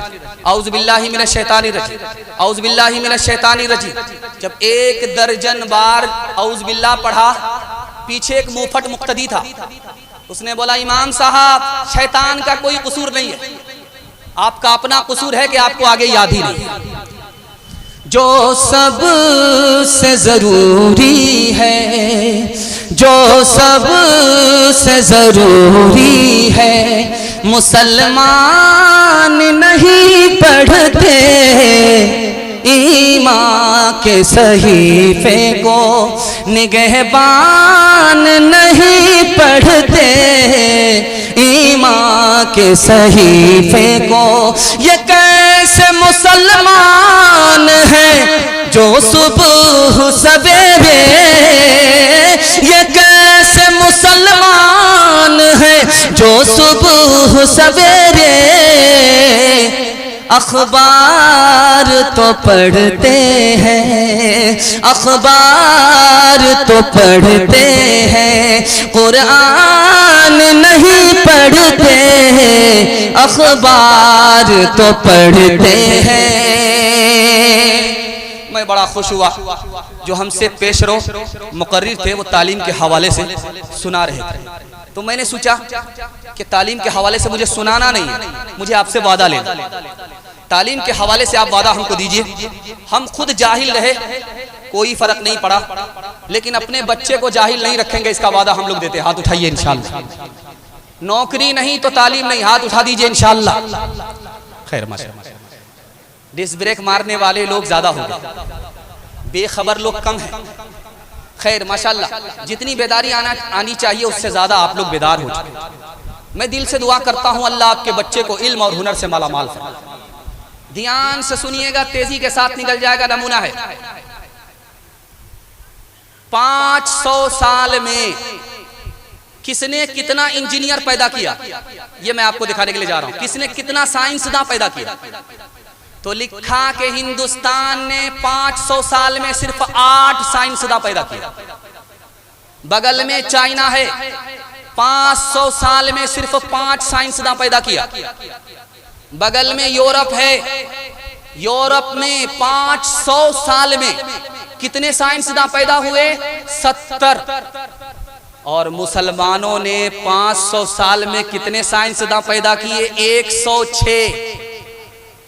औज़ बिल्लाहि मिनश शैतानिर रजीम, औज़ बिल्लाहि मिनश शैतानिर रजीम। जब 1 दर्जन बार औज़ बिल्लाह पढ़ा, पीछे एक मुफट मुक्तदी था, उसने बोला, इमाम साहब शैतान का कोई कसूर नहीं है, आपका अपना कसूर है कि आपको आगे याद ही नहीं। जो सब से जरूरी है, जो सब से जरूरी है, मुसलमान नहीं पढ़ते, ईमान के सहीफे को निगहबान नहीं पढ़ते, ईमान के सहीफे को। ये कैसे मुसलमान है जो सुबह सवेरे, ये कैसे मुसलमान है जो सुबह सवेरे अखबार तो पढ़ते हैं, अखबार तो पढ़ते हैं, कुरान नहीं पढ़ते हैं, अखबार तो पढ़ते हैं। मैं बड़ा खुश हुआ, जो हमसे पेशरो मुकर्रिर थे वो तालीम के हवाले से सुना रहे थे, तो मैंने सोचा कि तालीम के हवाले से मुझे सुनाना नहीं है, मुझे आपसे वादा लेना। तालीम के हवाले से आप वादा हमको दीजिए। हम खुद जाहिल रहे, कोई फर्क नहीं पड़ा, लेकिन अपने बच्चे को जाहिल नहीं रखेंगे, इसका वादा हम लोग देते हैं। हाथ उठाइए इंशाअल्लाह। नौकरी नहीं तो तालीम नहीं, हाथ उठा दीजिए इंशाअल्लाह। खैर माशाअल्लाह, डिस्क ब्रेक मारने वाले लोग ज्यादा हो गए, बेखबर लोग कम हैं। खैर माशाअल्लाह, जितनी बेदारी आनी चाहिए उससे ज्यादा आप लोग बेदार हो चुके। मैं दिल से दुआ करता हूं अल्लाह आपके बच्चे को इल्म और हुनर से मालामाल फरमाए। ध्यान से सुनिएगा, तेजी के साथ निकल जाएगा। नमूना है, 500 साल में किसने कितना इंजीनियर पैदा किया, ये मैं आपको दिखाने के लिए जा रहा हूं। किसने कितना साइंसदान पैदा किया, तो लिखा कि हिंदुस्तान ने 500 साल में सिर्फ 8 साइंसदान पैदा किया। बगल में चाइना है, 500 साल में सिर्फ 5 साइंसदान पैदा किया। बगल में यूरोप है, यूरोप में 500 साल में कितने साइंसदान पैदा हुए, 70। और मुसलमानों ने 500 साल में कितने साइंसदान पैदा किए, 106।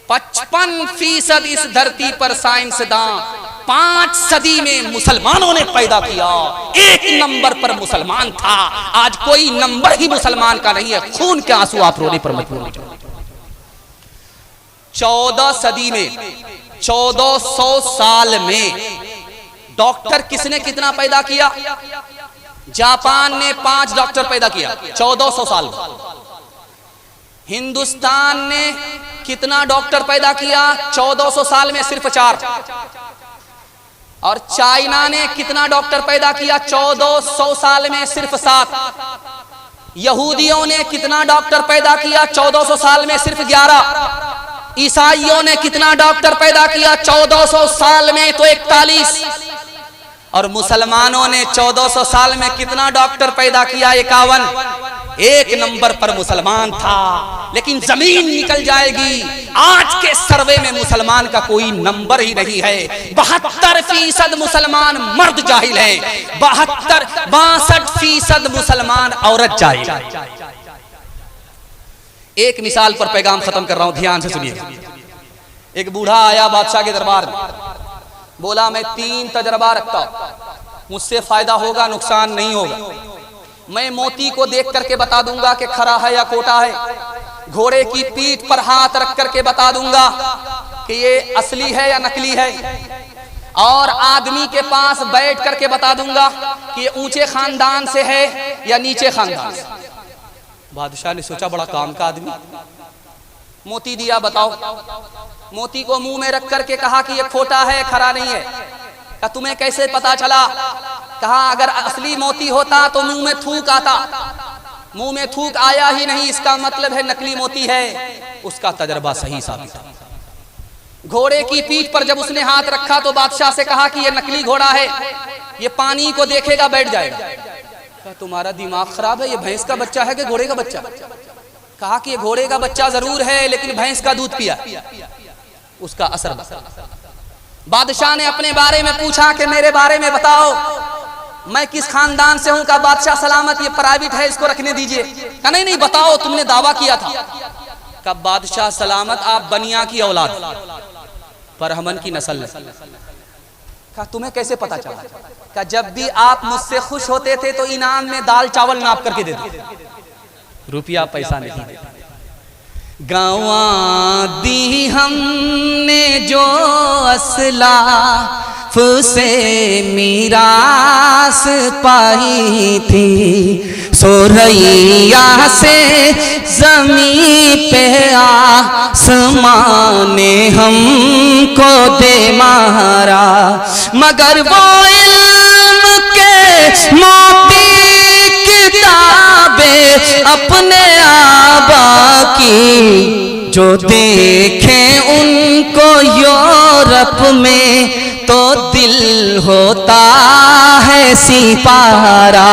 55% इस धरती पर साइंसदान 5 सदी में मुसलमानों ने पैदा किया। 1 नंबर पर मुसलमान था, आज कोई नंबर ही मुसलमान का नहीं है। खून के आंसू आप रोने पर मजबूर हो जाओ। 14 सदी में, 1400 साल में डॉक्टर किसने कितना पैदा किया, जापान ने 5 डॉक्टर पैदा किया 1400 साल में। हिंदुस्तान ने कितना डॉक्टर पैदा किया 1400 साल में, सिर्फ 4। और चाइना ने कितना डॉक्टर पैदा किया 1400 साल में, सिर्फ 7। यहूदियों ने कितना डॉक्टर पैदा किया 1400 साल में, सिर्फ 11। ईसाइयों ने कितना डॉक्टर पैदा किया 1400 साल में, तो 41। और मुसलमानों ने 1400 साल में कितना डॉक्टर पैदा किया, 51। 1 नंबर पर मुसलमान था। लेकिन जमीन निकल जाएगी, आज के सर्वे में मुसलमान का कोई नंबर ही नहीं है। 72% मुसलमान मर्द जाहिल है, 62% मुसलमान औरत जाहिल। एक मिसाल पर पैगाम खत्म कर रहा हूं, ध्यान से सुनिए। एक बूढ़ा आया बादशाह के दरबार में, बोला मैं 3 तजर्बा रखता हूं, मुझसे फायदा होगा नुकसान नहीं होगा। मैं मोती को देख करके बता दूंगा कि खरा है या कोटा है, घोड़े की पीठ पर हाथ रख करके बता दूंगा कि ये असली है या नकली है, और आदमी के पास बैठ करके बता दूंगा कि ये ऊंचे खानदान से है या नीचे खानदान से। बादशाह ने सोचा बड़ा काम का आदमी, मोती दिया, बताओ। मोती को मुंह में रख करके कहा कि ये खोटा है, खरा नहीं है। कहा तुम्हें कैसे पता चला? कहा अगर असली मोती होता तो मुंह में थूक आता, मुंह में थूक आया ही नहीं, इसका मतलब है नकली मोती है। उसका तजर्बा सही साबित है। घोड़े की पीठ पर जब उसने हाथ रखा तो बादशाह से कहा कि ये नकली घोड़ा है, ये पानी को देखेगा बैठ जाएगा। कहा तुम्हारा दिमाग खराब है, ये भैंस का बच्चा है कि घोड़े का बच्चा? कहा कि ये घोड़े का बच्चा जरूर है लेकिन भैंस का दूध पिया, उसका असर बता। बादशाह ने अपने बारे में पूछा कि मेरे बारे में बताओ, मैं किस खानदान से हूं? कहा बादशाह सलामत, ये प्राइवेट है, इसको रखने दीजिए। कहा नहीं नहीं बताओ, तुमने दावा किया था। कहा बादशाह सलामत, आप बनिया की औलाद, परहमन की नस्ल। कहा तुम्हें कैसे पता चला? कहा जब भी आप मुझसे खुश होते थे तो इनाम में दाल चावल नाप करके देते, रुपया पैसा नहीं देते। गंवा दी हमने जो असलाफ से मीरास पाई थी, सोरैया से ज़मीं पे आसमां ने हमको दे मारा, मगर वो इल्म के मोती किताबें अपने आबा की, जो देखें उनको यूरोप में तो दिल होता है सिपारा,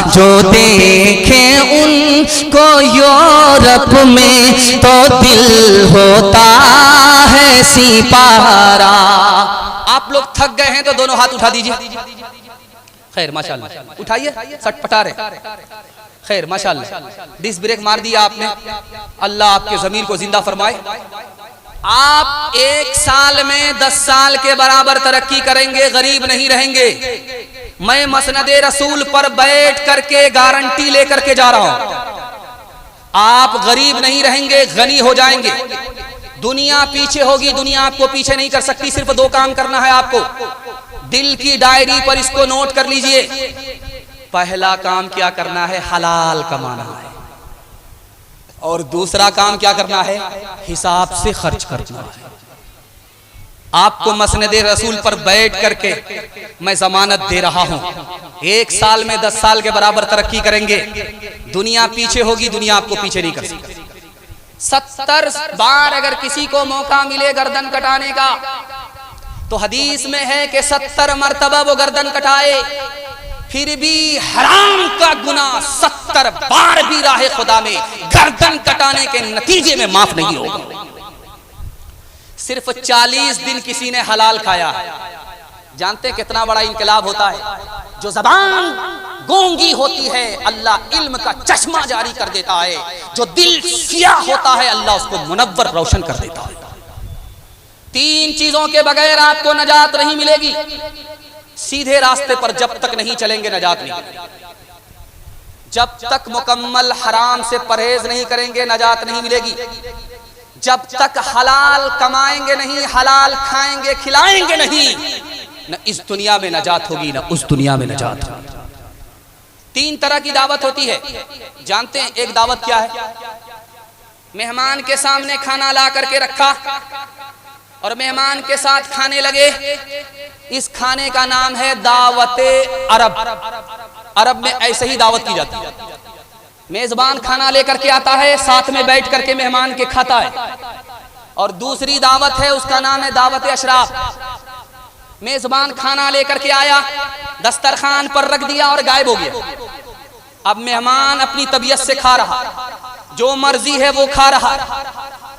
जो देखें उनको यूरोप में तो दिल होता है सिपारा। आप लोग थक गए हैं तो दोनों हाथ उठा दीजिए। खैर माशाल्लाह, उठाइए, सटपटा रहे। खैर माशाल्लाह, डिस्क ब्रेक मार दिया आपने, अल्लाह आपके ज़मीर को जिंदा फरमाए। आप 1 साल में 10 साल के बराबर तरक्की करेंगे, गरीब नहीं रहेंगे। मैं मसनदे रसूल पर बैठ करके गारंटी लेकर के जा रहा हूं। आप गरीब नहीं रहेंगे, गनी हो जाएंगे। दुनिया पीछे होगी, दुनिया आपको पीछे नहीं कर सकती। सिर्फ दो काम करना है आपको, दिल की डायरी पर इसको नोट कर लीजिए। पहला काम क्या करना है? हलाल कमाना है। और दूसरा काम क्या करना है? हिसाब से खर्च करना है। आपको मसनदे रसूल पर बैठ करके मैं जमानत दे रहा हूं, 1 साल में 10 साल के बराबर तरक्की करेंगे। दुनिया पीछे होगी, दुनिया आपको पीछे नहीं कर सकती। 70 बार अगर किसी को मौका मिले गर्दन कटाने का, तो हदीस में है कि 70 मर्तबा वो गर्दन कटाए, फिर भी हराम का गुनाह 70 बार भी राह खुदा में गर्दन कटाने के नतीजे में माफ नहीं होगा। सिर्फ 40 दिन किसी ने हलाल खाया, जानते कितना बड़ा इनकलाब होता है? जो जबान गूंगी होती है, अल्लाह इल्म का चश्मा जारी कर देता है। जो दिल सियाह होता है, अल्लाह उसको मुनव्वर रोशन कर देता है। 3 चीजों के बगैर आपको नजात नहीं मिलेगी। सीधे रास्ते पर जब तक नहीं चलेंगे, नजात नहीं मिलेगी। जब तक मुकम्मल हराम से परहेज नहीं करेंगे, नजात नहीं मिलेगी। जब तक हलाल कमाएंगे नहीं, हलाल खाएंगे खिलाएंगे नहीं, न इस दुनिया में नजात होगी, न उस दुनिया में नजात होगी। 3 तरह की दावत होती है, जानते हैं? एक दावत क्या है? मेहमान के सामने खाना ला करके रखा और मेहमान के साथ खाने लगे। इस खाने का नाम है दावते अरब। अरब में ऐसे ही दावत की जाती है। मेजबान खाना लेकर के आता है, साथ में बैठ करके मेहमान के खाता है। और दूसरी दावत है, उसका नाम है दावत अशराफ। मेजबान खाना लेकर के आया, दस्तरखान पर रख दिया और गायब हो गया। अब मेहमान अपनी तबीयत से खा रहा, जो मर्जी है वो खा रहा।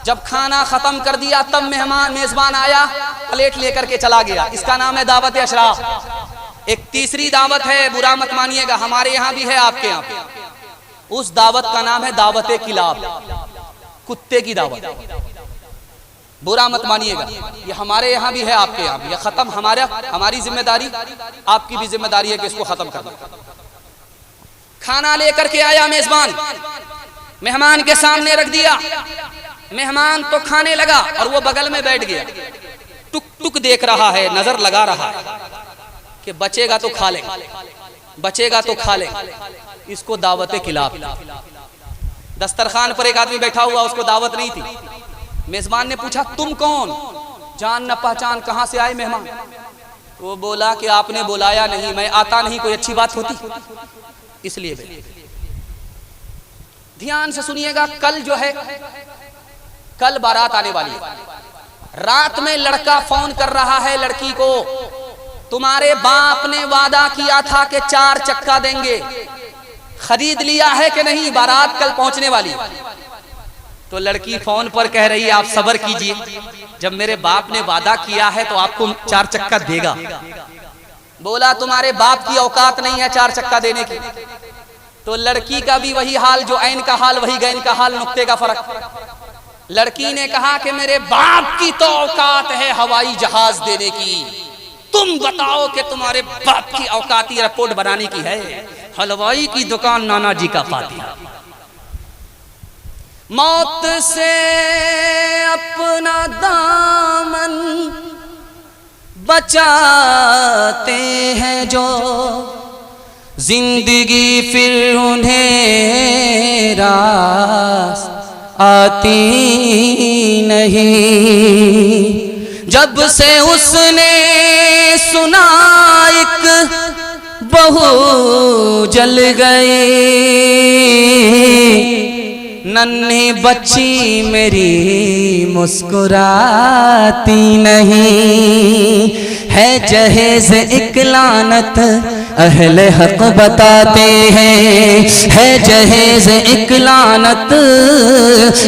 जब खाना खत्म कर दिया, तब मेजबान आया, प्लेट लेकर के चला गया। इसका नाम है दावत अशराफ। एक तीसरी दावत है, बुरा मत मानिएगा, हमारे यहाँ भी है, आपके यहाँ पे। उस दावत का नाम है दावत किलाब, कुत्ते की दावत। बुरा मत मानिएगा, ये हमारे यहाँ भी है, आपके यहाँ भी। ये खत्म, हमारी जिम्मेदारी, आपकी भी जिम्मेदारी है कि इसको खत्म करना। खाना लेकर के आया मेजबान, मेहमान के सामने रख दिया। मेहमान तो खाने लगा और वो बगल में बैठ गया, टुक टुक देख रहा है, नजर लगा रहा है कि बचेगा तो खा लेगा, बचेगा तो खा लेगा। इसको दावत किलाब। दस्तरखान पर एक आदमी बैठा हुआ, उसको दावत नहीं थी। मेजबान ने पूछा, तुम कौन? जान न पहचान, कहां से आए मेहमान? वो बोला कि आपने बुलाया नहीं, मैं आता नहीं, कोई अच्छी बात होती इसलिए। ध्यान से सुनिएगा, कल जो है, कल बारात आने वाली है। रात में लड़का फोन कर रहा है लड़की को, तुम्हारे बाप ने वादा किया था कि 4 चक्का देंगे, खरीद लिया है कि नहीं? बारात कल पहुंचने वाली। तो लड़की फोन पर कह रही है, आप सब्र कीजिए, जब मेरे बाप ने वादा किया है तो आपको 4 चक्का देगा। बोला, तुम्हारे बाप की औकात नहीं है 4 चक्का देने की। तो लड़की का भी वही हाल, जो ऐन का हाल वही गैन का हाल, नुक्ते का फर्क। लड़की ने कहा कि मेरे बाप की तो औकात है हवाई जहाज देने की, तुम बताओ कि तुम्हारे बाप की औकात एयरपोर्ट बनाने की है? हलवाई की दुकान नाना जी का फातिहा। मौत से अपना दामन बचाते हैं जो, जिंदगी फिर उन्हें रास आती नहीं। जब से उसने सुना एक बहू जल गई, नन्ही बच्ची मेरी मुस्कुराती नहीं। है जहेज एक लानत अहले हक बताते हैं, है जहेज एक लानत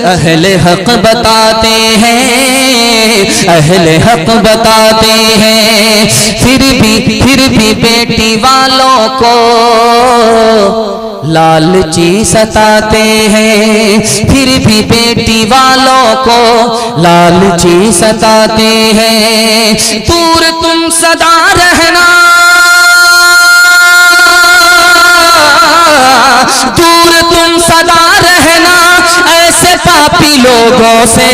अहले हक बताते हैं, अहले हक बताते हैं। फिर भी बेटी वालों को लालची सताते हैं, फिर भी बेटी वालों को लालची सताते हैं। दूर तुम सदा रहना, दूर तुम सदा रहना, लोगों से,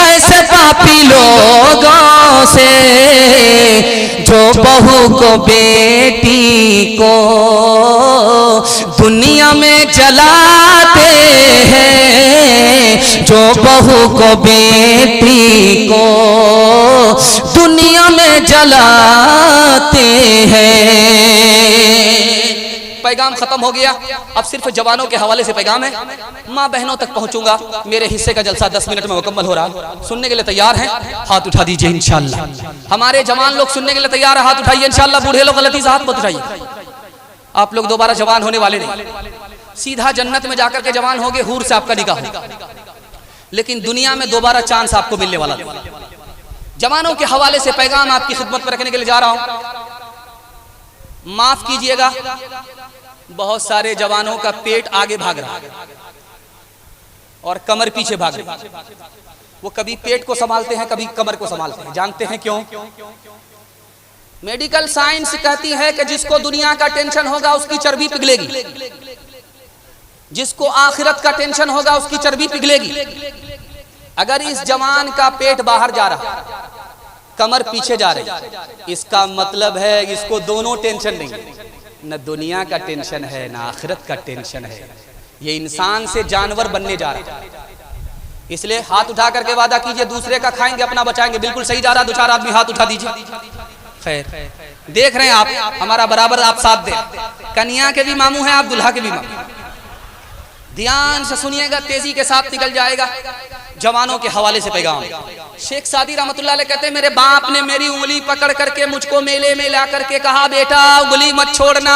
ऐसे पापी लोगों से जो बहू को बेटी को दुनिया में जलाते हैं, जो बहू को बेटी को दुनिया में जलाते हैं। पैगाम खत्म हो गया, अब सिर्फ जवानों के हवाले से पैगाम है। माँ बहनों तक पहुंचूंगा। मेरे हिस्से का जलसा 10 मिनट में मुकम्मल हो रहा है। सुनने के लिए तैयार हैं? हाथ उठा दीजिए इंशाअल्लाह। हमारे जवान लोग सुनने के लिए तैयार है? हाथ उठाइए इंशाअल्लाह। बूढ़े लोग गलती से हाथ मत उठाइए। आप लोग दोबारा जवान होने वाले नहीं, सीधा जन्नत में जाकर के जवान होगे, हूर से आपका निकाह होगा, लेकिन दुनिया में दोबारा चांस आपको मिलने वाला नहीं। जवानों के हवाले से पैगाम आपकी खिदमत में रखने के लिए जा रहा हूं। माफ कीजिएगा, बहुत सारे जवानों का पेट आगे भाग रहा है और कमर पीछे भाग रही है। वो कभी पेट को संभालते हैं, कभी कमर को संभालते हैं। जानते हैं क्यों? मेडिकल साइंस कहती है कि जिसको दुनिया का टेंशन होगा उसकी चर्बी पिघलेगी, जिसको आखिरत का टेंशन होगा उसकी चर्बी पिघलेगी। अगर इस जवान का पेट बाहर जा रहा, कमर पीछे जा रही, इसका मतलब है इसको दोनों टेंशन नहीं, न दुनिया का टेंशन है न आखिरत का टेंशन है। ये इंसान से जानवर बनने जा रहा है। इसलिए हाथ उठा करके वादा कीजिए, दूसरे का खाएंगे अपना बचाएंगे। बिल्कुल सही जा रहा, दो चार आदमी हाथ उठा दीजिए। खैर, देख रहे हैं आप, हमारा बराबर आप साथ दें। कन्या के भी मामू हैं आप, दुल्हा के भी मामू। ध्यान से सुनिएगा, तेजी के साथ निकल जाएगा। जवानों के हवाले से पैगाम। शेख सादी रहमतुल्लाह अलैह कहते हैं, मेरे बाप ने मेरी उंगली पकड़ करके मुझको मेले में ला करके कहा, बेटा उंगली मत छोड़ना,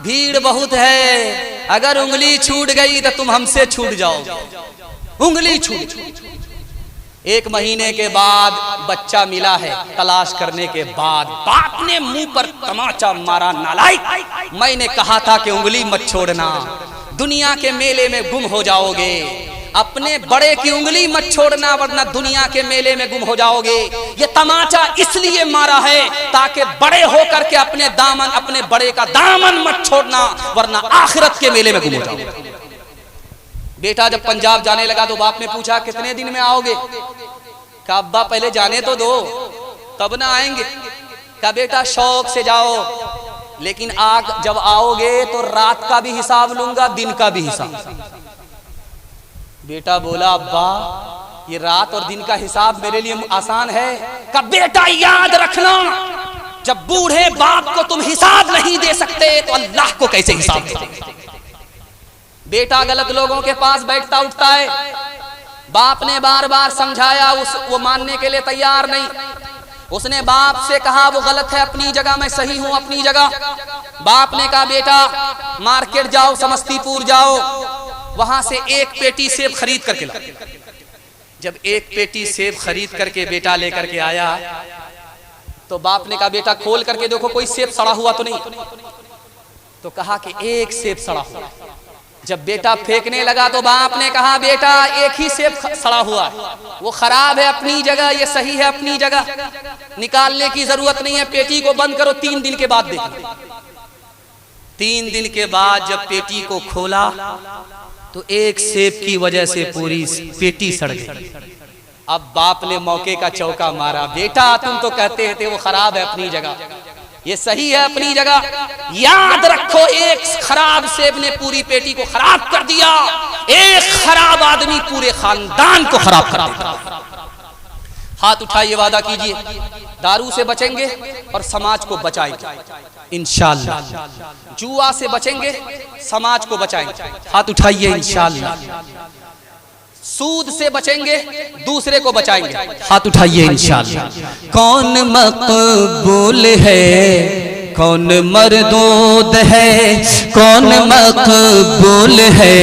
भीड़ बहुत है, अगर उंगली छूट गई तो तुम हमसे छूट जाओगे। उंगली छूट। 1 महीने के बाद बच्चा मिला है, तलाश करने के बाद बाप ने मुंह पर तमाचा मारा, नालायक, मैंने कहा था कि उंगली मत छोड़ना, दुनिया के मेले में गुम हो जाओगे। अपने बड़े की उंगली मत छोड़ना वरना दुनिया के मेले में गुम हो जाओगे। ये तमाचा इसलिए मारा है ताकि बड़े होकर के अपने बड़े का दामन मत छोड़ना वरना आखिरत के मेले में गुम हो जाओगे। बेटा जब पंजाब जाने लगा तो बाप ने पूछा, कितने दिन में आओगे? कहा अब्बा पहले जाने तो दो, तब ना आएंगे। कहा बेटा शौक से जाओ, लेकिन जब आओगे तो रात का भी हिसाब लूंगा, दिन का भी हिसाब। बेटा बोला, अब्बा ये रात और दिन का हिसाब मेरे लिए आसान है। कहा बेटा याद रखना, जब बूढ़े बाप को तुम हिसाब नहीं दे सकते तो अल्लाह को कैसे हिसाब दोगे? बेटा गलत लोगों के पास बैठता उठता है। बाप ने बार बार समझाया, वो मानने के लिए तैयार नहीं। उसने बाप से कहा वो गलत है अपनी जगह, मैं सही हूं अपनी जगह। बाप ने कहा बेटा मार्केट जाओ, समस्तीपुर जाओ, वहां से 1 पेटी सेब खरीद करके ला। जब 1 पेटी सेब खरीद करके बेटा लेकर के आया तो बाप ने कहा बेटा खोल करके देखो कोई सेब सड़ा हुआ तो नहीं। तो कहा कि 1 सेब सड़ा हुआ। जब बेटा फेंकने लगा तो बाप ने कहा बेटा 1 ही सेब सड़ा हुआ है, वो खराब है अपनी जगह, ये सही है अपनी जगह, निकालने की जरूरत नहीं है, पेटी को बंद करो, 3 दिन के बाद देखो। 3 दिन के बाद जब पेटी को खोला तो 1 सेब की वजह से पूरी पेटी सड़ गई। अब बाप ने मौके का चौका मारा, बेटा तुम तो कहते थे वो खराब है अपनी जगह, ये सही है अपनी जगह। याद रखो 1 खराब सेब ने पूरी पेटी को खराब कर दिया, 1 खराब आदमी पूरे खानदान को खराब कर दिया। हाथ उठाइए, वादा कीजिए दारू से बचेंगे और समाज को बचाएंगे इंशाअल्लाह। जुआ से बचेंगे, समाज को बचाएंगे। हाथ उठाइए इंशाअल्लाह। सूद से बचेंगे, दूसरे को बचाएंगे। हाथ उठाइए इंशाअल्लाह। कौन मकबूल है, कौन मरदूद है, कौन मकबूल है,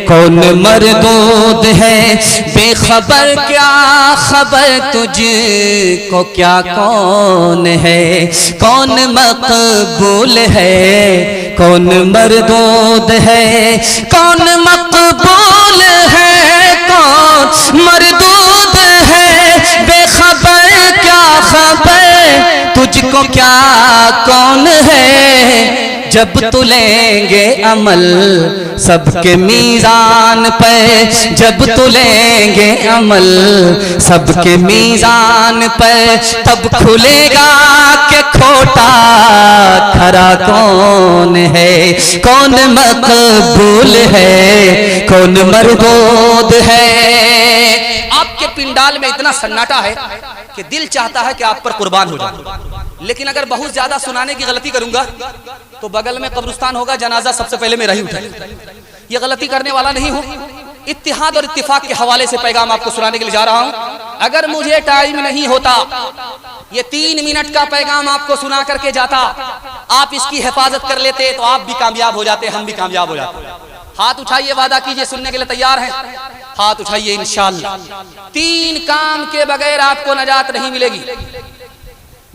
कौन मरदूद है, बेखबर क्या खबर तुझको क्या कौन है, कौन मकबूल है, कौन मरदूद है, कौन मकबूल है, कौन मरदूद है, बेखबर क्या खबर तुझको क्या कौन है, जब तुलेंगे अमल सबके मीज़ान पे, जब तुलेंगे अमल सबके मीज़ान पे, तब खुलेगा कि खोटा खरा कौन है, कौन मकबूल है, कौन मरदूद है। आपके पिंडाल में इतना सन्नाटा है कि दिल चाहता है कि आप पर कुर्बान हो जाए, लेकिन अगर बहुत ज्यादा सुनाने की गलती करूंगा तो बगल में कब्रिस्तान होगा, जनाजा सबसे पहले मेरा ही उठाएगा। ये गलती करने वाला नहीं हूं। इत्तिहाद और इत्तिफाक के हवाले से पैगाम आपको सुनाने के लिए जा रहा हूं। अगर मुझे टाइम नहीं होता, ये 3 मिनट का पैगाम आपको सुना करके जाता, आप इसकी हिफाजत कर लेते तो आप भी कामयाब हो जाते, हम भी कामयाब हो जाते। हाथ उठाइए, वादा कीजिए, सुनने के लिए तैयार हैं? हाथ उठाइए। इंशाअल्लाह 3 काम के बगैर आपको नजात नहीं मिलेगी।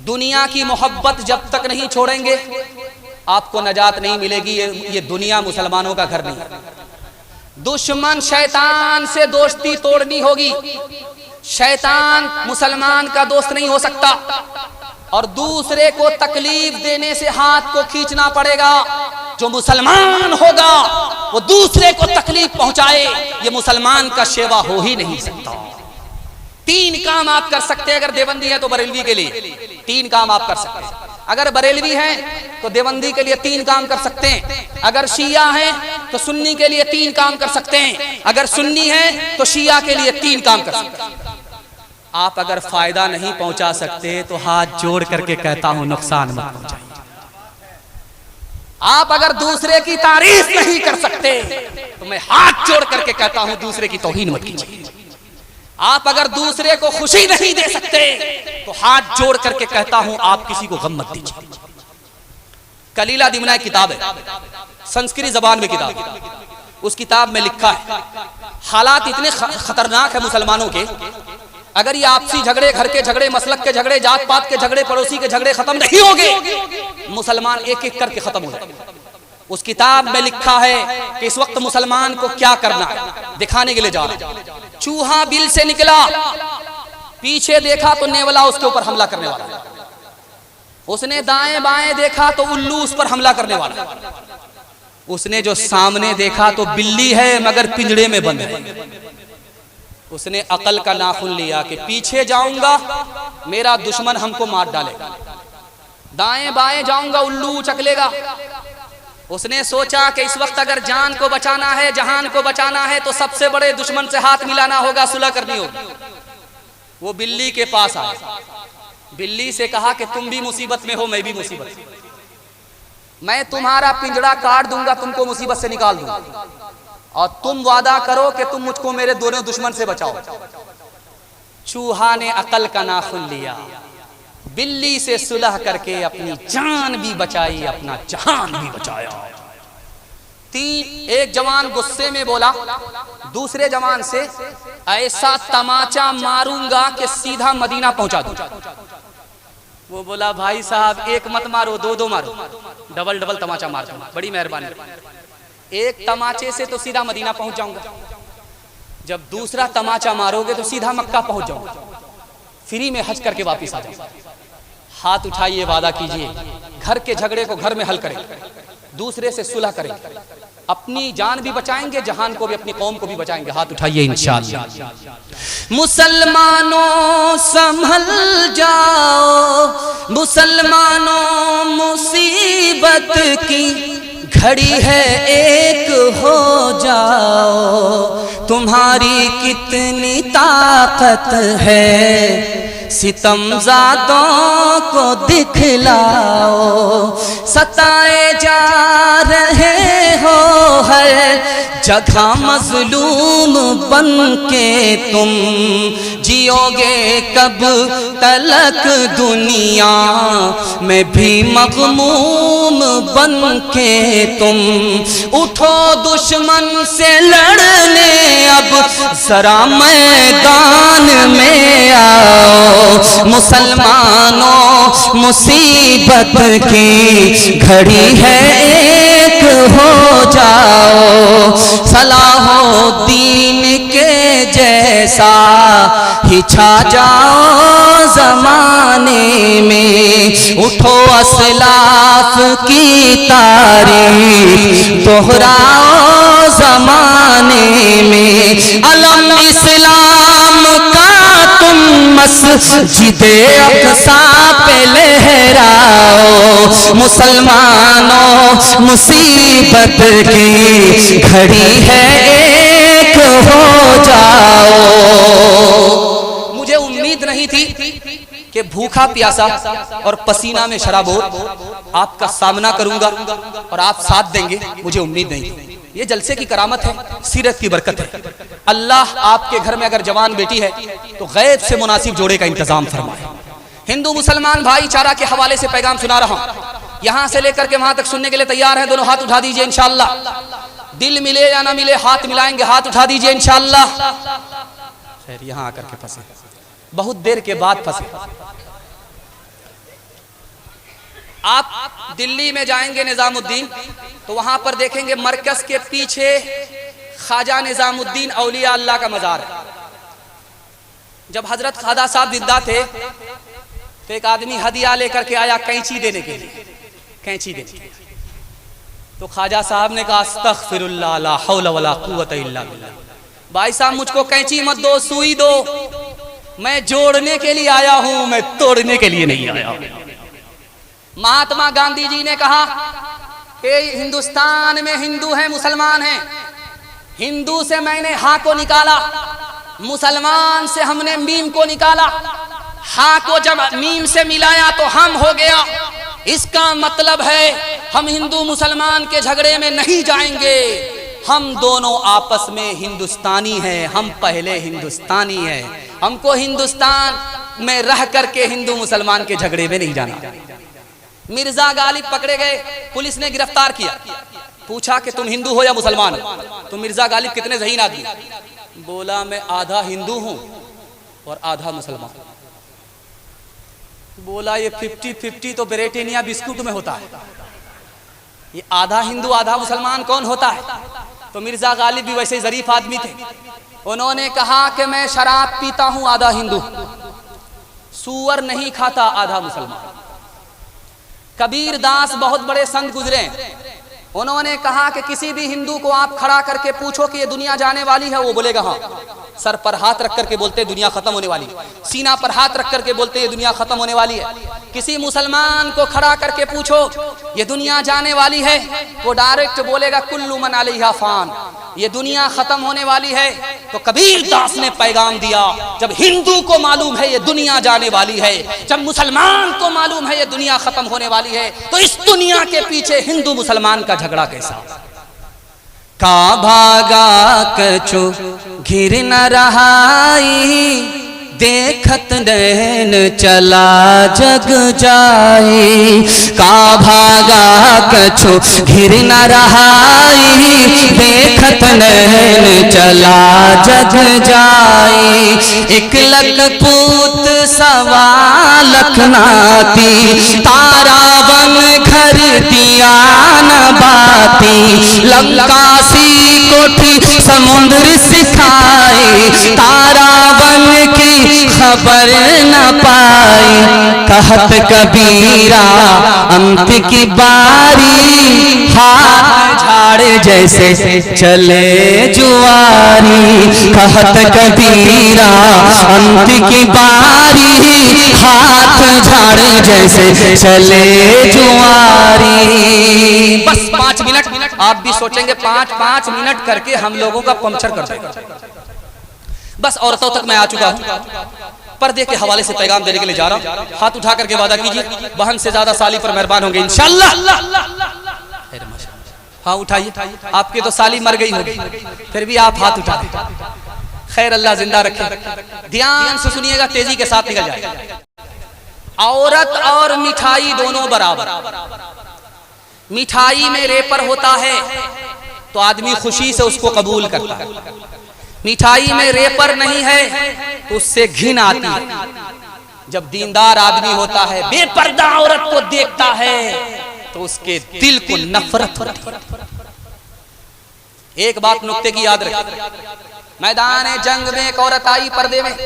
दुनिया की मोहब्बत जब तक नहीं छोड़ेंगे आपको नजात नहीं मिलेगी। ये दुनिया मुसलमानों का घर नहीं। दुश्मन शैतान से दोस्ती तोड़नी होगी। शैतान मुसलमान का दोस्त नहीं हो सकता, और दूसरे को तकलीफ देने से हाथ को खींचना पड़ेगा। जो मुसलमान होगा वो दूसरे को तकलीफ पहुंचाए, ये मुसलमान का सेवा हो ही नहीं सकता। 3 काम आप कर सकते हैं। अगर देवबंदी है तो बरेलवी के लिए 3 काम आप कर सकते हैं। अगर बरेलवी हैं तो देवबंदी के लिए 3 काम कर सकते हैं। अगर शिया हैं तो सुन्नी के लिए 3 काम कर सकते हैं। अगर सुन्नी है तो शिया के लिए 3 काम कर सकते हैं। आप अगर फायदा नहीं पहुंचा सकते तो हाथ जोड़ करके कहता हूं नुकसान मत पहुंचाइए। आप अगर दूसरे की तारीफ नहीं कर सकते तो मैं हाथ जोड़ करके कहता हूं दूसरे की तौहीन मत कीजिए। आप अगर दूसरे को खुशी नहीं दे सकते तो हाथ जोड़ करके कहता हूं आप किसी को गम मत दीजिए। कलीला दिमना एक किताब है, संस्कृत जबान में किताब है। उस किताब में लिखा है हालात इतने खतरनाक है मुसलमानों के, अगर ये आपसी झगड़े, घर के झगड़े, मसलक के झगड़े, जात पात के झगड़े, पड़ोसी के झगड़े खत्म नहीं होंगे, मुसलमान एक एक करके खत्म हो जाएंगे। उस किताब में लिखा है कि इस वक्त मुसलमान को क्या करना है, दिखाने के लिए जा रहा है। चूहा बिल से निकला, पीछे देखा तो नेवला उसके ऊपर हमला करने वाला है। उसने दाएं बाएं देखा तो उल्लू उस पर हमला करने वाला है। उसने जो सामने देखा तो बिल्ली है मगर पिंजड़े में बंद है। उसने अकल का नाखून लिया कि पीछे जाऊंगा मेरा दुश्मन हमको मार डालेगा, दाएं बाएं जाऊंगा उल्लू उचक लेगा। उसने सोचा कि इस वक्त अगर जान को बचाना है, जहान को बचाना है तो सबसे बड़े दुश्मन से हाथ मिलाना होगा, सुलह करनी होगी। वो बिल्ली के पास आया, बिल्ली से कहा कि तुम भी मुसीबत में हो, मैं भी मुसीबत में, मैं तुम्हारा पिंजड़ा काट दूंगा, तुमको मुसीबत से निकाल दूंगा, और तुम वादा करो कि तुम मुझको मेरे दोनों दुश्मन से बचाओ। चूहा ने अकल का नाखून लिया, बिल्ली से सुलह करके अपनी जान भी बचाई, अपना जहान भी बचाया। एक जवान गुस्से में बोला दूसरे जवान से, ऐसा तमाचा मारूंगा कि सीधा मदीना पहुंचा दूं। वो बोला भाई साहब एक मत मारो, 2 मारो, डबल डबल तमाचा मार दूं, बड़ी मेहरबानी। एक तमाचे से तो सीधा मदीना पहुंच जाऊंगा, जब दूसरा तमाचा मारोगे तो सीधा मक्का पहुंच जाऊंगा, फ्री में हज करके वापिस आ जाऊंगा। हाथ उठाइए, वादा कीजिए, घर के झगड़े को घर में हल करें, दूसरे से सुलह करें, अपनी जान भी बचाएंगे, जहान को भी, अपनी कौम को भी बचाएंगे। हाथ उठाइए इंशाअल्लाह। मुसलमानों संभल जाओ, मुसलमानों मुसीबत की घड़ी है एक हो जाओ, तुम्हारी कितनी ताकत है सितमज़ादों को दिखलाओ। सताए जा रहे हो हर जगह मजलूम बन के तुम, जियोगे कब तलक दुनिया में भी मग़मूम बन के तुम। उठो दुश्मन से लड़ने अब जरा मैदान में आओ, मुसलमानों मुसीबत की घड़ी है एक हो जाओ। सलाहुद्दीन के जैसा ही छा जाओ ज़माने में, उठो असलाफ की तारीफ दोहराओ जमाने में। अलम इस्लाम का तुम मस्जिदे अक़सा पे लहराओ, मुसलमानों मुसीबत की घड़ी है, एक हो जाओ। मुझे उम्मीद नहीं थी कि भूखा प्यासा और पसीना में शराबोर आपका सामना करूंगा और आप साथ देंगे, मुझे उम्मीद नहीं थी। ये जलसे की करामत है, सीरत की बरकत है। अल्लाह आपके घर में अगर जवान बेटी है तो गैब से मुनासिब जोड़े का इंतजाम फरमाए। हिंदू मुसलमान भाईचारा के हवाले से पैगाम सुना रहा हूं, यहां से लेकर के वहां तक सुनने के लिए तैयार हैं? दोनों हाथ उठा दीजिए इंशाअल्लाह। दिल मिले या ना मिले हाथ मिलाएंगे, हाथ उठा दीजिए इंशाअल्लाह। खैर यहां आकर के फंसे, बहुत देर के बाद फंसे। आप दिल्ली में जाएंगे निजामुद्दीन तो वहां पर देखेंगे मरकज के पीछे ख्वाजा निजामुद्दीन औलिया अल्लाह का मजार है। जब हजरत ख्वाजा साहब जिंदा थे तो एक आदमी हदिया लेकर के आया कैंची देने के लिए, कैंची देने के लिए। तो ख्वाजा साहब ने कहा अस्तगफिरुल्लाह ला हौला वला कुव्वता इल्ला बिल्लाह, भाई साहब मुझको कैंची मत दो, सुई दो, मैं जोड़ने के लिए आया हूं, मैं तोड़ने के लिए नहीं आया। महात्मा गांधी जी ने कहा कि हिंदुस्तान में हिंदू हैं मुसलमान हैं, हिंदू से मैंने हा को निकाला, मुसलमान से हमने मीम को निकाला, हा को जब मीम से मिलाया तो हम हो गया। इसका मतलब है हम हिंदू मुसलमान के झगड़े में नहीं जाएंगे, हम दोनों आपस में हिंदुस्तानी हैं, हम पहले हिंदुस्तानी हैं, हमको हिंदुस्तान में रह करके हिंदू मुसलमान के झगड़े में नहीं जाना। मिर्जा गालिब पकड़े गए, पुलिस ने गिरफ्तार किया, पूछा कि तुम हिंदू हो या मुसलमान हो? तो मिर्जा गालिब कितने ज़हीन आदमी, बोला मैं आधा हिंदू हूं और आधा मुसलमान। बोला ये 50-50 तो ब्रिटानिया बिस्कुट में होता है, ये आधा हिंदू आधा मुसलमान कौन होता है? तो मिर्जा गालिब भी वैसे जरीफ आदमी थे, उन्होंने कहा कि मैं शराब पीता हूं आधा हिंदू, सूअर नहीं खाता आधा मुसलमान। कबीर दास बहुत बड़े संत गुजरे, उन्होंने कहा कि किसी भी हिंदू को आप खड़ा करके पूछो कि ये दुनिया जाने वाली है, वो बोलेगा हाँ। सर पर हाथ रख करके बोलते दुनिया खत्म होने वाली है, सीना पर हाथ रख करके बोलते ये दुनिया खत्म होने वाली है। किसी मुसलमान को खड़ा करके पूछो ये दुनिया जाने वाली है, वो डायरेक्ट बोलेगा कुल्लु मन अलैहा फान, ये दुनिया खत्म होने वाली है। तो कबीर दास ने पैगाम दिया, जब हिंदू को मालूम है ये दुनिया जाने वाली है, जब मुसलमान को मालूम है ये दुनिया खत्म होने वाली है, तो इस दुनिया के पीछे हिंदू मुसलमान का झगड़ा कैसा? का भागा कछु घिर न रहाई, देखत नैन चला जग जाए। का भागा कछु घिर न रहाई, देखत नैन चला जग जाए। एक लख पूत सवा लख नाती, तारा बन घर दिया न बाती। लंकासी कोठी समुद्र सिखाए, तारा बन की खबर न पाई। कहत कबीरा अंत की बारी, हाथ झाड़ जैसे चले जुआरी। कहत कबीरा अंत की बारी, हाथ झाड़ जैसे चले जुआरी। बस 5 मिनट, आप भी सोचेंगे 5 मिनट करके हम लोगों का पंक्चर कर देगा। बस औरतों तक मैं आ चुका हूं, पर्दे के हवाले से पैगाम देने के लिए जा रहा हूं। हाथ उठा करके वादा कीजिए, बहन से ज्यादा साली पर मेहरबान होंगे इंशाअल्लाह। हाँ उठाइए, आपकी तो साली मर गई होगी, फिर भी आप हाथ उठा दें। खैर अल्लाह जिंदा रखे। ध्यान से सुनिएगा, तेजी के साथ निकल जाए। औरत और मिठाई दोनों बराबर। मिठाई में रेपर होता है तो आदमी खुशी से उसको कबूल करता है, मिठाई में रेपर नहीं है तो उससे घिन आती है। जब दीनदार आदमी होता है, बेपर्दा औरत को देखता है तो उसके दिल को नफरत होती है। एक बात नुक्ते की याद रखें, मैदान जंग में एक औरत आई पर्दे में,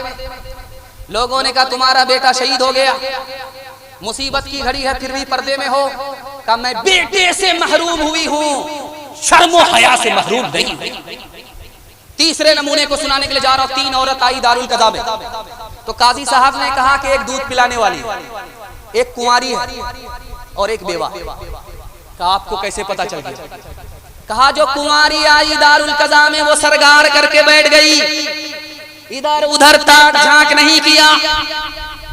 लोगों ने कहा तुम्हारा बेटा शहीद हो गया, मुसीबत की घड़ी है फिर भी पर्दे में हो। कहा मैं बेटे से महरूम हुई हूं, शर्मो हया से महरूम नहीं हुई। तीसरे नमूने को सुनाने के लिए जा रहा हूं। 3 औरत आई दारुल कज़ा में, तो काजी साहब ने कहा कि एक दूध पिलाने वाली, एक कुंवारी है और एक बेवा। कहा आपको कैसे पता चल गया? कहा जो कुंवारी आई दारुल कज़ा में वो सरगार करके बैठ गई, इधर उधर ताक झांक नहीं किया,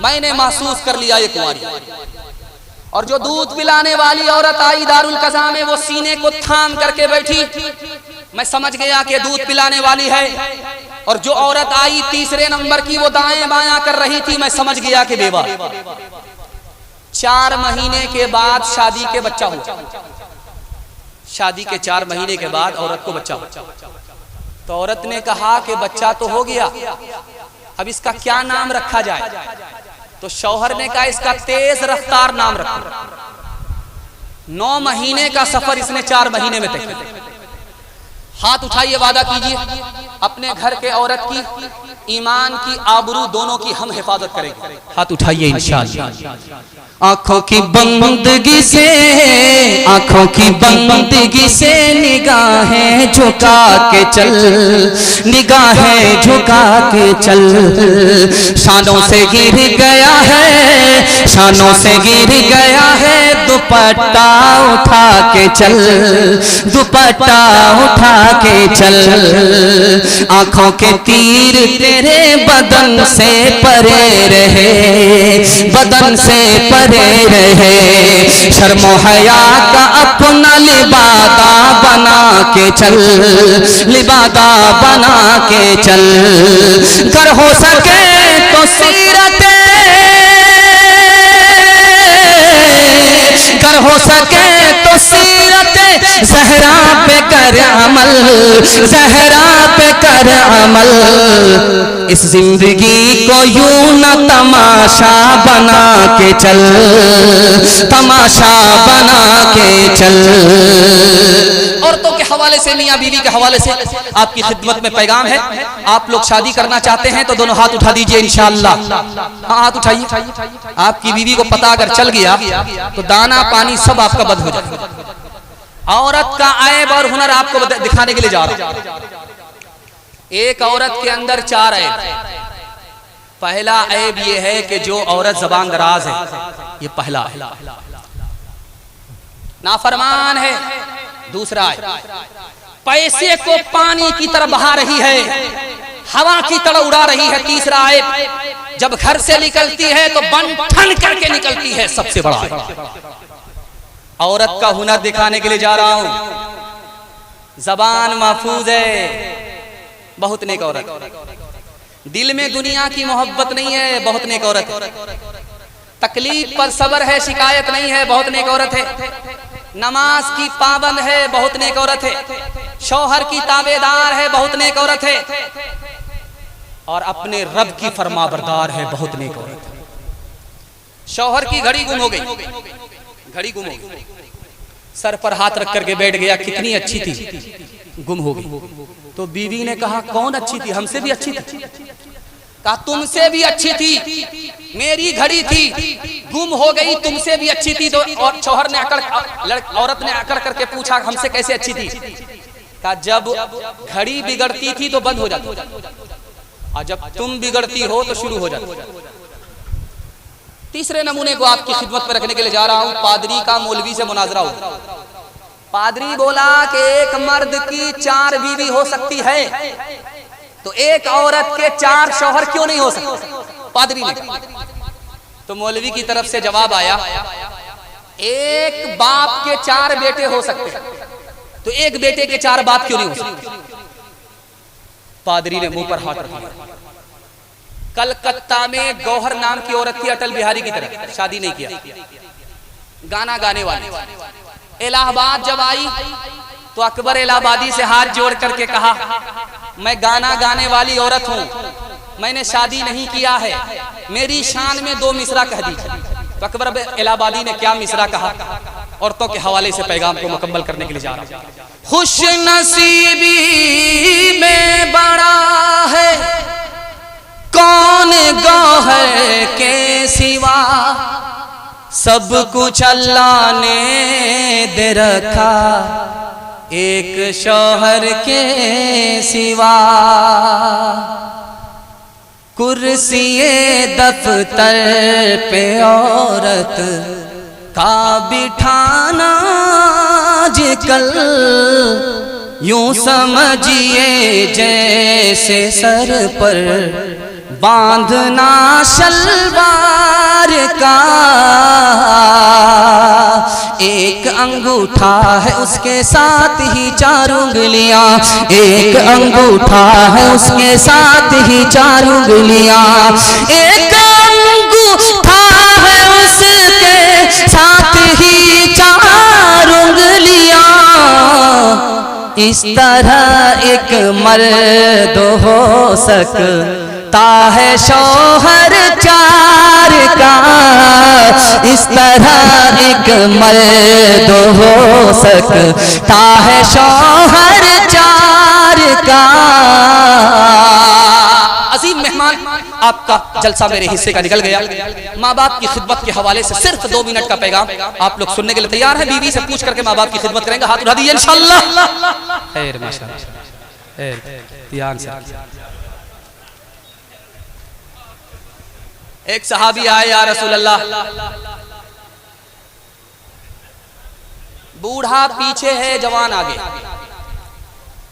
मैंने महसूस कर लिया ये कुंवारी। और जो दूध पिलाने वाली औरत आई दारुल कज़ा में वो सीने को थाम करके बैठी, मैं समझ गया कि दूध पिलाने वाली है। और जो औरत आई तीसरे नंबर की वो दाएं बायां कर रही थी, मैं समझ गया कि बेवा। 4 महीने के बाद शादी के बच्चा हुआ, शादी के 4 महीने के बाद औरत को बच्चा हुआ। तो औरत ने कहा कि बच्चा तो हो गया, अब इसका क्या नाम रखा जाए? तो शौहर ने कहा इसका तेज रफ्तार नाम रखो। 9 महीने का सफर इसने 4 महीने में तय किया। हाथ उठाइए, वादा कीजिए अपने घर के औरत की, ईमान की, आबरू दोनों की हम हिफाजत करेंगे। हाथ उठाइए इंशाअल्लाह। आंखों की बंदगी से, आंखों की बंदगी से निगाहें झुका के चल, निगाहें झुका के चल। शानों से गिर गया है, शानों से गिर गया है, दुपट्टा उठा के चल, दुपट्टा उठा के चल। आंखों के तीर तेरे बदन से परे रहे, बदन से परे रहे। शर्मो हया का अपना लिबादा बना के चल, लिबादा बना के चल। कर हो सके तो सीरते, कर हो सके तो सीरते ज़हरा पे कर अमल, ज़हरा पे कर अमल। इस जिंदगी को यूं न तमाशा बना के चल, तमाशा बना के चल। औरतों के हवाले से, मियां बीवी के हवाले से आपकी खिदमत में पैगाम है। आप लोग शादी करना चाहते हैं तो दोनों हाथ उठा दीजिए इंशाअल्लाह। हाँ हाथ उठाइए। आपकी बीवी को पता अगर चल गया तो दाना पानी सब आपका बंद हो जाएगा। औरत का ऐब और हुनर आपको दिखाने के लिए जा रहा हूं। एक औरत के अंदर 4 ऐब। पहला ऐब यह है कि जो औरत ज़बान दराज है, ये पहला है, नाफरमान है। दूसरा ऐब पैसे को पानी की तरह बहा रही है, हवा की तरह उड़ा रही है। तीसरा ऐब जब घर से निकलती है तो बन ठन करके निकलती है, सबसे बड़ा ऐब। औरत का हुनर दिखाने के लिए जा रहा हूं। जबान महफूज है, बहुत नेक औरत। दिल में दुनिया की मोहब्बत नहीं है, बहुत नेक औरत है। तकलीफ पर सब्र है, शिकायत नहीं है, बहुत नेक औरत है। नमाज की पाबंद है, बहुत नेक औरत है। शौहर की ताबेदार है, बहुत नेक औरत है। और अपने रब की फरमाबरदार है, बहुत नेक औरत है। शौहर की घड़ी गुम हो गई, घड़ी गुम हो गई, सर पर हाथ रख करके बैठ गया, कितनी अच्छी थी, गुम हो गई। तो बीवी ने कहा कौन अच्छी थी? हमसे भी अच्छी थी। कहा तुमसे भी अच्छी थी, मेरी घड़ी थी, गुम हो गई, तुमसे भी अच्छी थी। तो और शौहर ने औरत ने आकर करके पूछा हमसे कैसे अच्छी थी? कहा जब घड़ी बिगड़ती थी तो बंद हो जाती, और जब तुम बिगड़ती हो तो शुरू हो जाती। तीसरे नमूने को आपकी खिदमत में रखने के लिए जा रहा हूं। पादरी का मौलवी से मुनाजरा हुआ। पादरी बोला कि एक मर्द की 4 बीवी हो सकती है, तो एक औरत के 4 शौहर क्यों नहीं हो सकते? पादरी ने कहा। तो मौलवी की तरफ से जवाब आया, एक बाप के 4 बेटे हो सकते हैं, तो एक बेटे के 4 बाप क्यों नहीं हो सकते? पादरी ने मुंह पर हाथ रख दिया। कलकत्ता में गौहर नाम की औरत थी, अटल बिहारी की तरह, शादी नहीं किया, गाना गाने वाली। इलाहाबाद जब आई तो अकबर इलाहाबादी से हाथ जोड़ करके कहा मैं गाना गाने वाली औरत हूँ, मैंने शादी नहीं किया है, मेरी शान में 2 मिसरा कह दीजिए। तो अकबर इलाहाबादी ने क्या मिसरा कहा, औरतों के हवाले से पैगाम को मुकम्मल करने के लिए जा रहा हूं। खुश नसीबी में बड़ा है कौन गौहर के सिवा सब कुछ अल्लाह ने दे रखा, एक शौहर के सिवा कुर्सिए दफ्तर पे औरत का बिठाना आजकल यूं समझिए जैसे सर पर बांधना शलवार का। एक अंगूठा है उसके साथ ही 4 उंगलियां, एक अंगूठा है उसके साथ ही 4 उंगलियां, एक अंगूठा है उसके साथ ही 4 उंगलियां। इस तरह एक मर्द हो सकता है शौहर 4 का, इस तरह एक मर्द हो सकता है शौहर 4 का। अजीम मेहमान, आपका जलसा मेरे हिस्से का निकल गया। माँ बाप की खिदमत के हवाले से सिर्फ 2 मिनट का पैगाम आप लोग सुनने के लिए तैयार हैं? बीवी से पूछ करके माँ बाप की खिदमत करेंगे, हाथ उठा दीजिए इंशाअल्लाह। खैर माशाअल्लाह, ध्यान से। एक सहाबी आए, या रसूल अल्लाह, बूढ़ा पीछे है, जवान आगे।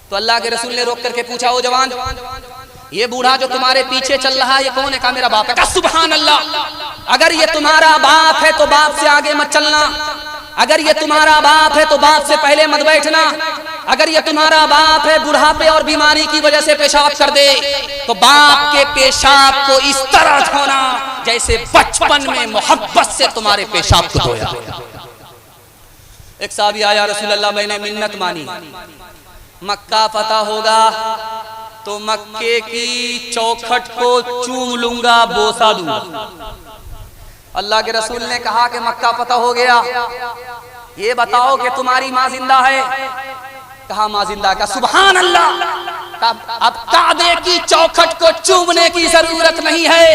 तो अल्लाह के रसूल ने रोक करके पूछा, ओ जवान, ये बूढ़ा जो तुम्हारे पीछे चल रहा है ये कौन है? कहा मेरा बाप है। कहा सुभान अल्लाह, अगर ये तुम्हारा बाप है तो बाप से आगे मत चलना, अगर ये तुम्हारा बाप है तो बाप से पहले मत बैठना, अगर ये तुम्हारा बाप है बुढ़ापे और बीमारी की वजह से पेशाब कर दे तो बाप के पेशाब को इस तरह धोना जैसे बचपन में मोहब्बत से तुम्हारे पेशाब को धोया। एक साहबी आया, रसूल अल्लाह मैंने मिन्नत मानी, मक्का फतह होगा तो मक्के की चौखट को चूम लूंगा, बोसा दूंगा। अल्लाह के रसूल ने कहा कि मक्का फतह हो गया, ये बताओ कि तुम्हारी माँ जिंदा है? कहा माँ जिंदा। का सुभान अल्लाह, अब काबे की चौखट को चूमने की जरूरत नहीं है,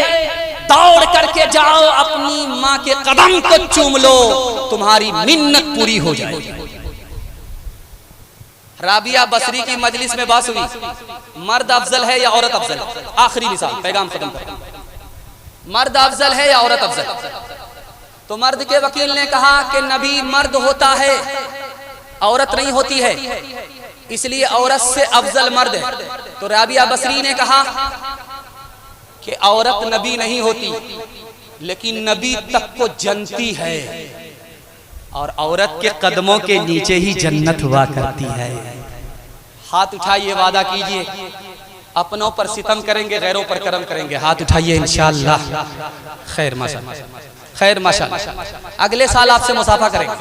दौड़ करके जाओ अपनी माँ के कदम को चूम लो, तुम्हारी मिन्नत पूरी हो जाएगी। राबिया बसरी की मजलिस में बात हुई, मर्द अफजल है या औरत अफजल? आखिरी मिसाल, पैगाम खत्म कर, मर्द अफजल है या औरत अफजल? तो मर्द के वकील ने कहा कि नबी मर्द होता है, औरत नहीं होती है, इसलिए औरत से अफजल मर्द है। तो राबिया बसरी ने कहा कि औरत नबी नहीं होती, लेकिन नबी तक को जनती है और औरत के कदमों के नीचे ही जन्नत हुआ करती है। हाथ उठाइए, वादा कीजिए, अपनों पर सितम करेंगे, गैरों पर करम करेंगे। हाथ उठाइए इंशाअल्लाह। खैर माशाअल्लाह, खैर माशाअल्लाह। अगले साल आपसे मुसाफा करेंगे।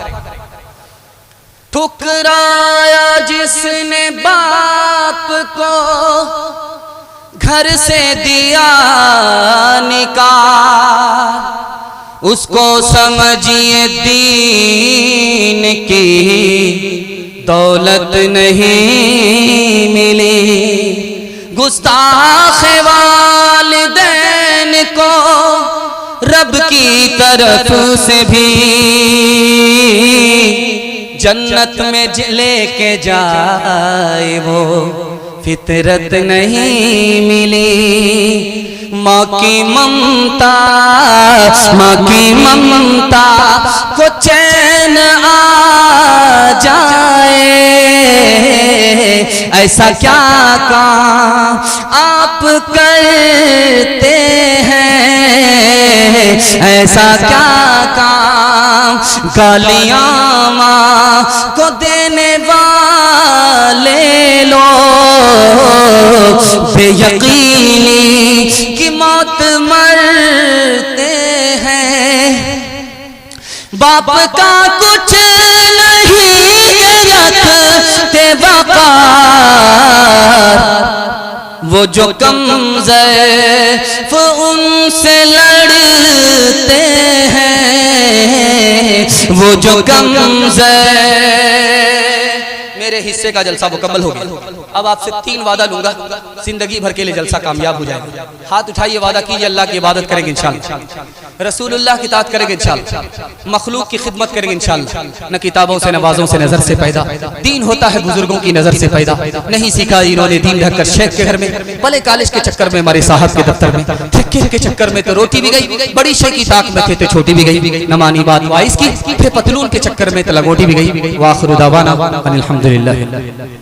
ठुकराया जिसने बाप को, घर से दिया निकाल, उसको समझिए दीन की दौलत नहीं मिली। गुस्ताख वालिदैन को रब की तरफ से भी जन्नत में लेके जाए वो फितरत नहीं मिली। माँ की ममता, माँ की ममता को चैन आ जाए, ऐसा क्या काम आप करते हैं, ऐसा क्या काम गालियाँ माँ को देने वाले लोग बेयकीनी की मौत मरते हैं। बाप का कुछ नहीं रखते वक़ार, वो जो कमज़ैफ़ उनसे लड़ते हैं, वो जो कमज़ैफ़। मेरे हिस्से का जलसा मुकम्मल हो गया। अब आपसे 3 वादा लूंगा, जिंदगी भर के लिए जलसा कामयाब हो जाएगा। हाथ उठाइए, वादा कीजिए अल्लाह की इबादत करेंगे इंशाअल्लाह, रसूलुल्लाह की इताअत करेंगे इंशाअल्लाह, मखलूक की खिदमत करेंगे इंशाअल्लाह। न किताबों से नवाजों से नजर से पैदा, दीन होता है बुजुर्गों की नजर से पैदा। नहीं सीखा इन्होंने दीन ढककर शेख के घर में, भले कॉलेज के चक्कर में, हमारे साहब के दफ्तर में, ठेके के चक्कर में तो रोटी भी गई, बड़ी शेख की ताक में थे तो छोटी भी गई, न मानी बात वाइस की, फिर पतलून के चक्कर में तो लगोटी भी गई। वाखिरु दावाना अनिल हम्दुलिल्लाह।